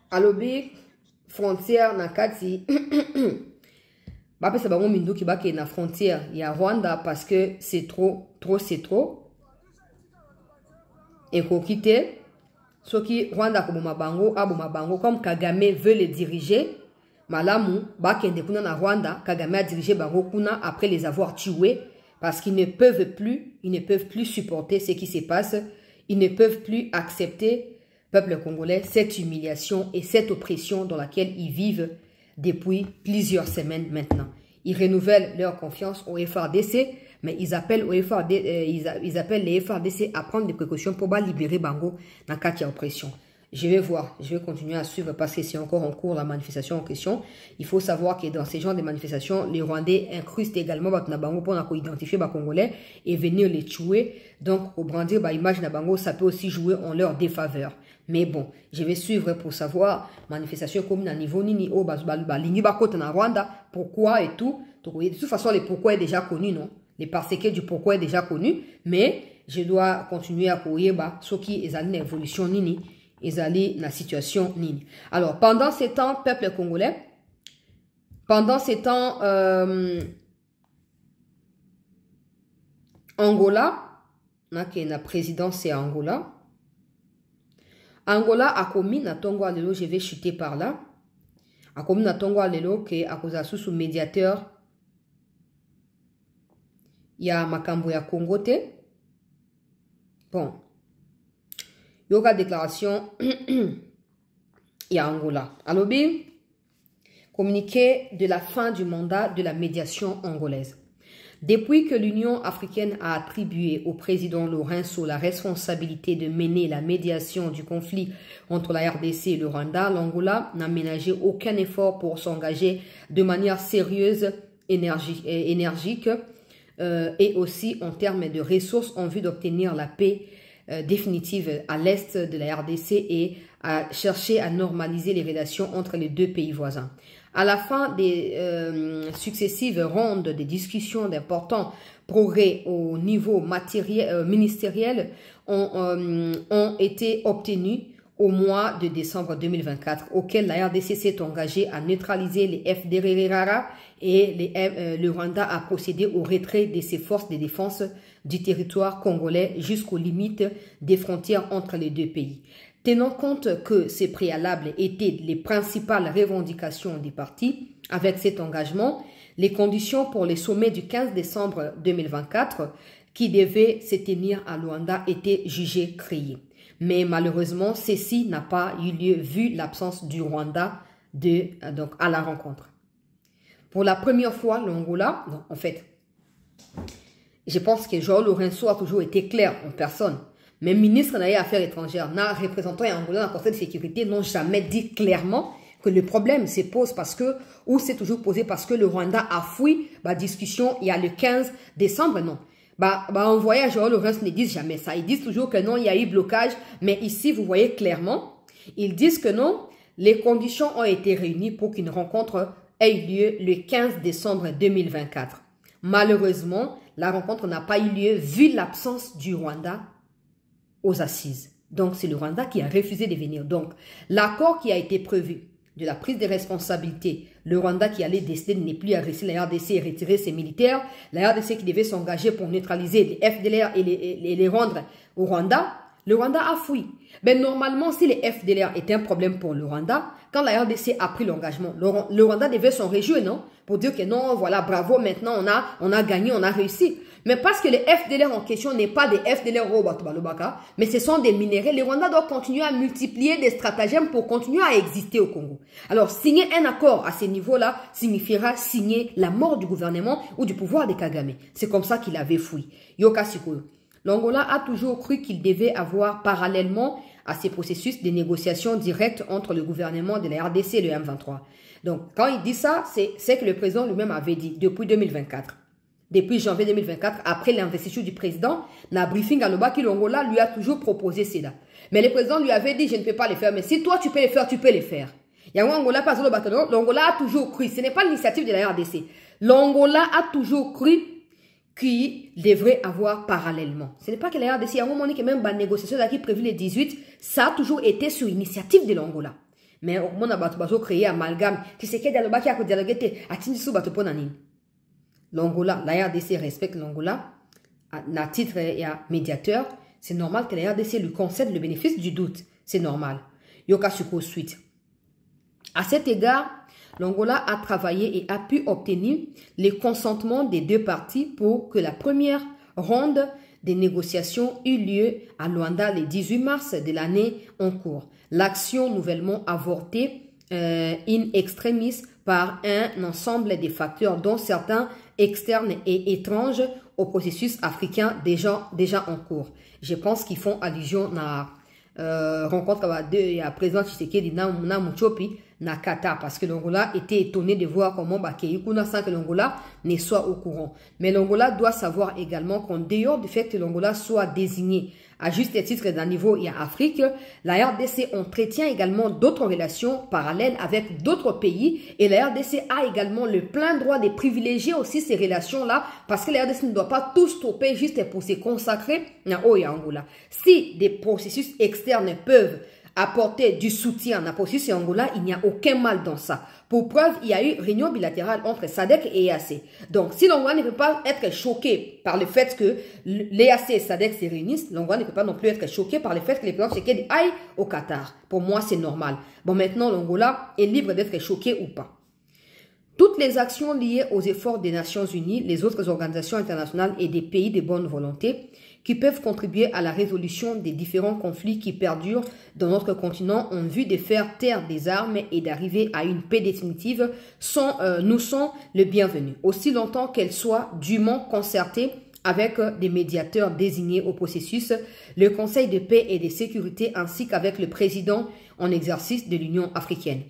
Alobi frontière Nakati bapesa bango minduki bake na frontière ya Rwanda parce que c'est trop et kokite soki Rwanda koboma bango aboma bango comme Kagame veut les diriger malamu bakende kuna na Rwanda Kagame a dirigé bango kuna après les avoir tués parce qu'ils ne peuvent plus supporter ce qui se passe, ils ne peuvent plus accepter peuple congolais, cette humiliation et cette oppression dans laquelle ils vivent depuis plusieurs semaines maintenant. Ils renouvellent leur confiance au FRDC, mais ils appellent les FRDC à prendre des précautions pour libérer Bango dans le oppression. Je vais voir, je vais continuer à suivre parce que c'est encore en cours la manifestation en question. Il faut savoir que dans ces genres de manifestations, les Rwandais incrustent également Bango pour identifier les Congolais et venir les tuer. Donc, au brandir l'image de Bango, ça peut aussi jouer en leur défaveur. Mais bon, je vais suivre pour savoir manifestation comme à niveau nini au na Rwanda, pourquoi et tout. Donc, de toute façon, les pourquoi est déjà connu, non? Les parsequets du pourquoi est déjà connu, mais je dois continuer à courir ce qui est une évolution nini. Ils allaient dans la situation nini. Alors, pendant ces temps, peuple congolais, pendant ces temps, Angola, la présidence c'est Angola. Angola a commis na tongo alelo, je vais chuter par là. A commis na tongo alelo que à cause sous médiateur, il y a makambo ya Congo te. Bon. Yoga déclaration, il y a Angola. Alobi, communiqué de la fin du mandat de la médiation angolaise. Depuis que l'Union africaine a attribué au président Lourenço la responsabilité de mener la médiation du conflit entre la RDC et le Rwanda, l'Angola n'a ménagé aucun effort pour s'engager de manière sérieuse, énergique et aussi en termes de ressources en vue d'obtenir la paix définitive à l'est de la RDC et à chercher à normaliser les relations entre les deux pays voisins. À la fin des successives rondes de discussions d'importants progrès au niveau ministériel ont été obtenus au mois de décembre 2024, auquel la RDC s'est engagée à neutraliser les FDLR et le Rwanda a procédé au retrait de ses forces de défense du territoire congolais jusqu'aux limites des frontières entre les deux pays. Tenant compte que ces préalables étaient les principales revendications des partis, avec cet engagement, les conditions pour les sommets du 15 décembre 2024 qui devaient se tenir à Luanda étaient jugées créées. Mais malheureusement, ceci n'a pas eu lieu vu l'absence du Rwanda donc à la rencontre. Pour la première fois, l'Angola, en fait, je pense que João Lourenço a toujours été clair en personne. Même ministre des Affaires étrangères, représentant Angola dans le Conseil de sécurité n'ont jamais dit clairement que le problème se pose parce que, ou c'est toujours posé parce que le Rwanda a fui la discussion il y a le 15 décembre, non. En voyage, João Lourenço ne disent jamais ça. Ils disent toujours que non, il y a eu blocage. Mais ici, vous voyez clairement, ils disent que non, les conditions ont été réunies pour qu'une rencontre ait lieu le 15 décembre 2024. Malheureusement, la rencontre n'a pas eu lieu vu l'absence du Rwanda aux assises. Donc, c'est le Rwanda qui a refusé de venir. Donc, l'accord qui a été prévu de la prise de responsabilité, le Rwanda qui allait décider de ne plus agresser la RDC et retirer ses militaires, la RDC qui devait s'engager pour neutraliser les FDLR et les rendre au Rwanda, le Rwanda a fui. Mais normalement, si les FDLR étaient un problème pour le Rwanda, quand la RDC a pris l'engagement, le Rwanda devait s'en réjouir, non? Pour dire que non, voilà, bravo, maintenant on a gagné, on a réussi. Mais parce que les FDLR en question n'est pas des FDLR Robato-Balobaka, mais ce sont des minéraux, le Rwanda doit continuer à multiplier des stratagèmes pour continuer à exister au Congo. Alors, signer un accord à ce niveau-là signifiera signer la mort du gouvernement ou du pouvoir de Kagame. C'est comme ça qu'il avait fui. Yoka Sikoyo. L'Angola a toujours cru qu'il devait avoir parallèlement à ces processus des négociations directes entre le gouvernement de la RDC et le M23. Donc, quand il dit ça, c'est que le président lui-même avait dit depuis 2024. Depuis janvier 2024, après l'investiture du président, dans le briefing à Lobaki, l'Angola lui a toujours proposé cela. Mais le président lui avait dit, je ne peux pas le faire. Mais si toi, tu peux le faire, tu peux le faire. L'Angola a toujours cru, ce n'est pas l'initiative de la RDC. L'Angola a toujours cru qu'il devrait avoir parallèlement. Ce n'est pas que la RDC, il y a un moment que même la négociation qui est prévue le 18, ça a toujours été sur l'initiative de l'Angola. Mais au moment où on a créé amalgame, tu sais qu'il y a des qui a dialogué, à Tindisu Batoponani. L'Angola, la RDC respecte l'Angola, à titre médiateur, c'est normal que la RDC lui concède le bénéfice du doute. C'est normal. Yoka Suko suite. À cet égard, l'Angola a travaillé et a pu obtenir le consentement des deux parties pour que la première ronde des négociations eut lieu à Luanda le 18 mars de l'année en cours. L'action nouvellement avortée in extremis par un ensemble de facteurs dont certains externes et étranges au processus africain déjà en cours. Je pense qu'ils font allusion à rencontre avec le président Tshisekedi na Muchopi na Qatar parce que l'Angola était étonné de voir comment Bakeyikuna sans que l'Angola ne soit au courant. Mais l'Angola doit savoir également qu'en dehors du fait que l'Angola soit désigné à juste titre d'un niveau et à Afrique, la RDC entretient également d'autres relations parallèles avec d'autres pays et la RDC a également le plein droit de privilégier aussi ces relations-là parce que la RDC ne doit pas tout stopper juste pour se consacrer à Angola. Si des processus externes peuvent apporter du soutien à la processus Angola, il n'y a aucun mal dans ça. Pour preuve, il y a eu réunion bilatérale entre SADC et EAC. Donc, si l'Angola ne peut pas être choqué par le fait que l'EAC et SADC se réunissent, l'Angola ne peut pas non plus être choqué par le fait que les présidents Tshisekedi aillent au Qatar. Pour moi, c'est normal. Bon, maintenant, l'Angola est libre d'être choqué ou pas. Toutes les actions liées aux efforts des Nations Unies, les autres organisations internationales et des pays de bonne volonté qui peuvent contribuer à la résolution des différents conflits qui perdurent dans notre continent en vue de faire taire des armes et d'arriver à une paix définitive nous sont le bienvenu, aussi longtemps qu'elles soient dûment concertées avec des médiateurs désignés au processus, le Conseil de paix et de sécurité ainsi qu'avec le président en exercice de l'Union africaine.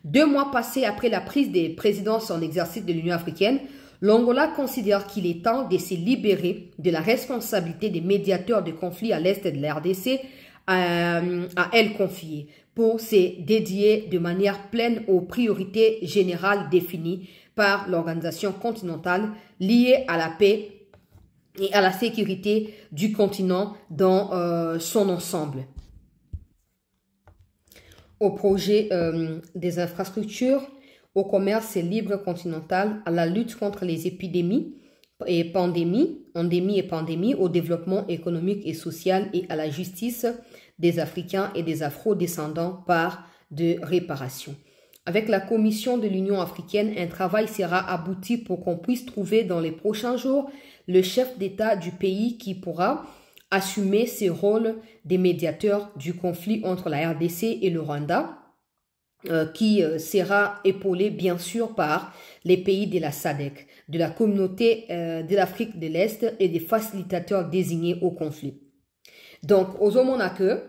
2 mois passés après la prise des présidences en exercice de l'Union africaine, l'Angola considère qu'il est temps de se libérer de la responsabilité des médiateurs de conflits à l'est de la RDC à elle confiée pour se dédier de manière pleine aux priorités générales définies par l'organisation continentale liée à la paix et à la sécurité du continent dans son ensemble. Au projet des infrastructures, au commerce libre continental, à la lutte contre les épidémies et pandémies, endémies et pandémies, au développement économique et social et à la justice des Africains et des Afro-descendants par de réparation. Avec la Commission de l'Union africaine, un travail sera abouti pour qu'on puisse trouver dans les prochains jours le chef d'État du pays qui pourra assumer ce rôle des médiateurs du conflit entre la RDC et le Rwanda, qui sera épaulé bien sûr par les pays de la SADC, de la communauté de l'Afrique de l'Est et des facilitateurs désignés au conflit. Donc, aux que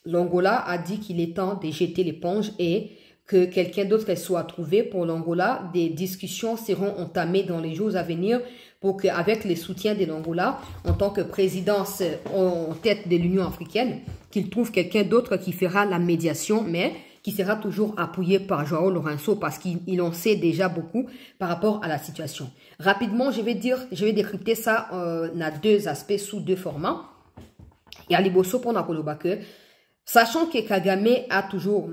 l'Angola a dit qu'il est temps de jeter l'éponge et que quelqu'un d'autre soit trouvé pour l'Angola. Des discussions seront entamées dans les jours à venir pour qu'avec le soutien de l'Angola, en tant que présidence en tête de l'Union africaine, qu'il trouve quelqu'un d'autre qui fera la médiation, mais qui sera toujours appuyé par João Lourenço parce qu'il en sait déjà beaucoup par rapport à la situation. Rapidement, je vais décrypter ça dans 2 aspects sous 2 formats. Et à Liboso pour Nakoloba que, sachant que Kagame a toujours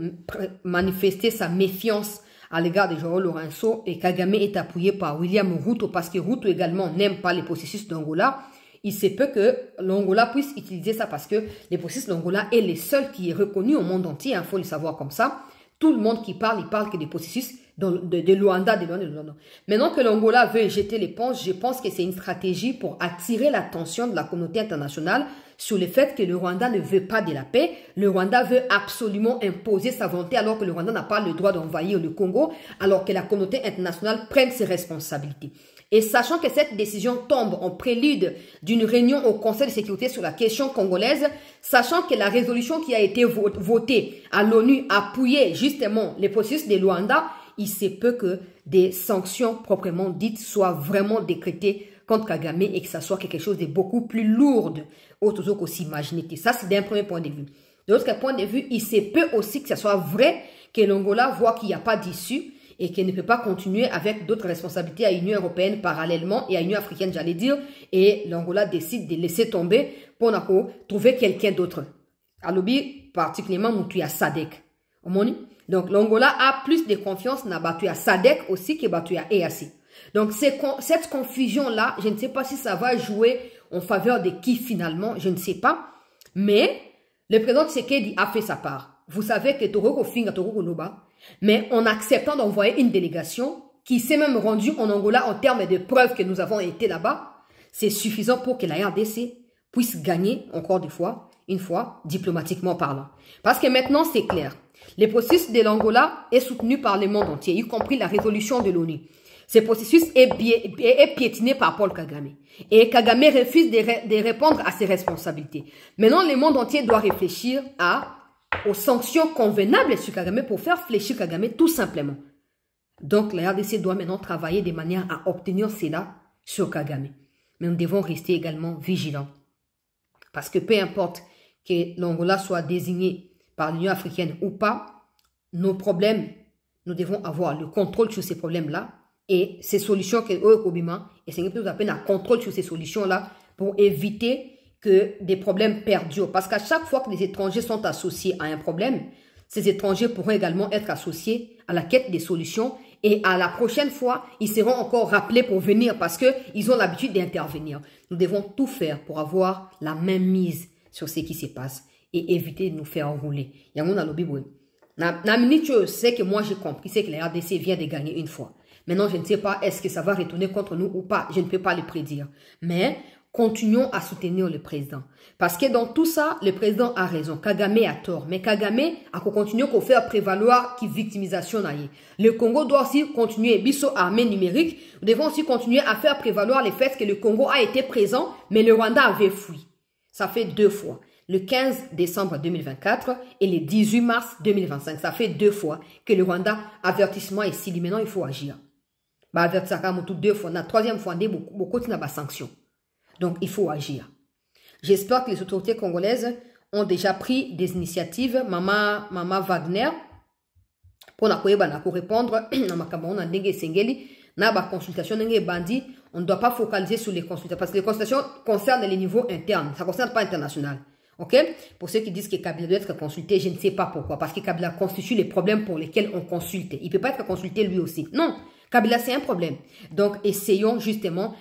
manifesté sa méfiance à l'égard de João Lourenço et Kagame est appuyé par William Ruto parce que Ruto également n'aime pas les processus d'Angola, il se peut que l'Angola puisse utiliser ça parce que les processus d'Angola est le seul qui est reconnu au monde entier, il faut le savoir comme ça. Tout le monde qui parle, il parle que des processus de Luanda, de Luanda. Maintenant que l'Angola veut jeter l'éponge, je pense que c'est une stratégie pour attirer l'attention de la communauté internationale sur le fait que le Rwanda ne veut pas de la paix. Le Rwanda veut absolument imposer sa volonté alors que le Rwanda n'a pas le droit d'envahir le Congo, alors que la communauté internationale prenne ses responsabilités. Et sachant que cette décision tombe en prélude d'une réunion au Conseil de sécurité sur la question congolaise, sachant que la résolution qui a été votée à l'ONU appuyait justement les processus de Luanda, il se peut que des sanctions proprement dites soient vraiment décrétées contre Kagame et que ça soit quelque chose de beaucoup plus lourd autre qu'on s'imagine. Ça, c'est d'un premier point de vue. De l'autre point de vue, il se peut aussi que ce soit vrai que l'Angola voit qu'il n'y a pas d'issue et qu'elle ne peut pas continuer avec d'autres responsabilités à l'Union européenne parallèlement et à l'Union africaine, j'allais dire, et l'Angola décide de laisser tomber pour trouver quelqu'un d'autre. À l'objet, particulièrement, Moutuya Sadek. Donc, l'Angola a plus de confiance dans Batuya Sadek aussi que Batuya EAC. Donc, cette confusion-là, je ne sais pas si ça va jouer en faveur de qui finalement, je ne sais pas. Mais, le président Tshisekedi a fait sa part. Vous savez que Toroko Finga, Toroko Noba, mais en acceptant d'envoyer une délégation qui s'est même rendue en Angola en termes de preuves que nous avons été là-bas, c'est suffisant pour que la RDC puisse gagner encore une fois, diplomatiquement parlant. Parce que maintenant, c'est clair. Le processus de l'Angola est soutenu par le monde entier, y compris la résolution de l'ONU. Ce processus est piétiné par Paul Kagame. Et Kagame refuse de répondre à ses responsabilités. Maintenant, le monde entier doit réfléchir aux sanctions convenables sur Kagame pour faire fléchir Kagame tout simplement. Donc, la RDC doit maintenant travailler de manière à obtenir cela sur Kagame. Mais nous devons rester également vigilants. Parce que peu importe que l'Angola soit désigné par l'Union africaine ou pas, nos problèmes, nous devons avoir le contrôle sur ces problèmes-là et ces solutions que Obima et c'est nous appelle un contrôle sur ces solutions-là pour éviter que des problèmes perdurent. Parce qu'à chaque fois que les étrangers sont associés à un problème, ces étrangers pourront également être associés à la quête des solutions et à la prochaine fois, ils seront encore rappelés pour venir parce qu'ils ont l'habitude d'intervenir. Nous devons tout faire pour avoir la même mise sur ce qui se passe et éviter de nous faire rouler. Yangon a lobby boy. Na minute, c'est que moi j'ai compris, c'est que la RDC vient de gagner une fois. Maintenant, je ne sais pas est-ce que ça va retourner contre nous ou pas. Je ne peux pas le prédire. Mais continuons à soutenir le président. Parce que dans tout ça, le président a raison. Kagame a tort. Mais Kagame a continué à faire prévaloir qui victimisation. Le Congo doit aussi continuer. Bisso armée numérique. Nous devons aussi continuer à faire prévaloir le fait que le Congo a été présent, mais le Rwanda avait fui. Ça fait 2 fois. Le 15 décembre 2024 et le 18 mars 2025. Ça fait 2 fois que le Rwanda, avertissement ici. Maintenant, il faut agir. Bah, avertissement 2 fois. La 3e fois, beaucoup de sanctions. Donc, il faut agir. J'espère que les autorités congolaises ont déjà pris des initiatives. Maman Wagner, pour répondre à ma consultation, on ne doit pas focaliser sur les consultations parce que les consultations concernent les niveaux internes. Ça ne concerne pas international. Ok? Pour ceux qui disent que Kabila doit être consulté, je ne sais pas pourquoi. Parce que Kabila constitue les problèmes pour lesquels on consulte. Il ne peut pas être consulté lui aussi. Non. Kabila, c'est un problème. Donc, essayons justement,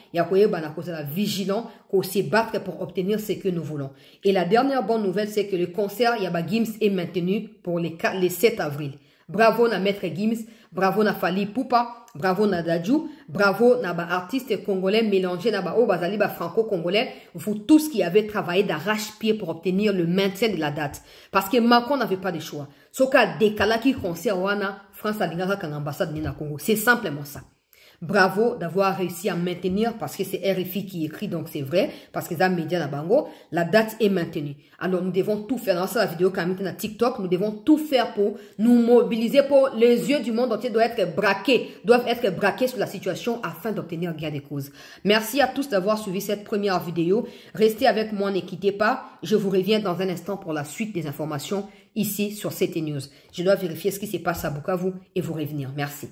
vigilant, qu'on se battre pour obtenir ce que nous voulons. Et la dernière bonne nouvelle, c'est que le concert Yaba Gims est maintenu pour les 7 avril. Bravo na Maître Gims, bravo na Fali Poupa, bravo na Dadju, bravo na artistes congolais mélangés na bazali franco-congolais, vous tous qui avez travaillé d'arrache-pied pour obtenir le maintien de la date. Parce que Macron n'avait pas de choix. Soka décalaki concert wana France alingaka kan ambassade ni na Congo. C'est simplement ça. Bravo d'avoir réussi à maintenir, parce que c'est RFI qui écrit, donc c'est vrai, parce que c'est un média na bango, la date est maintenue. Alors nous devons tout faire, dans cette vidéo quand même na TikTok, nous devons tout faire pour nous mobiliser, pour les yeux du monde entier doivent être braqués sur la situation afin d'obtenir gain de cause. Merci à tous d'avoir suivi cette première vidéo. Restez avec moi, ne quittez pas. Je vous reviens dans un instant pour la suite des informations ici sur CT News. Je dois vérifier ce qui se passe à Bukavu et vous revenir. Merci.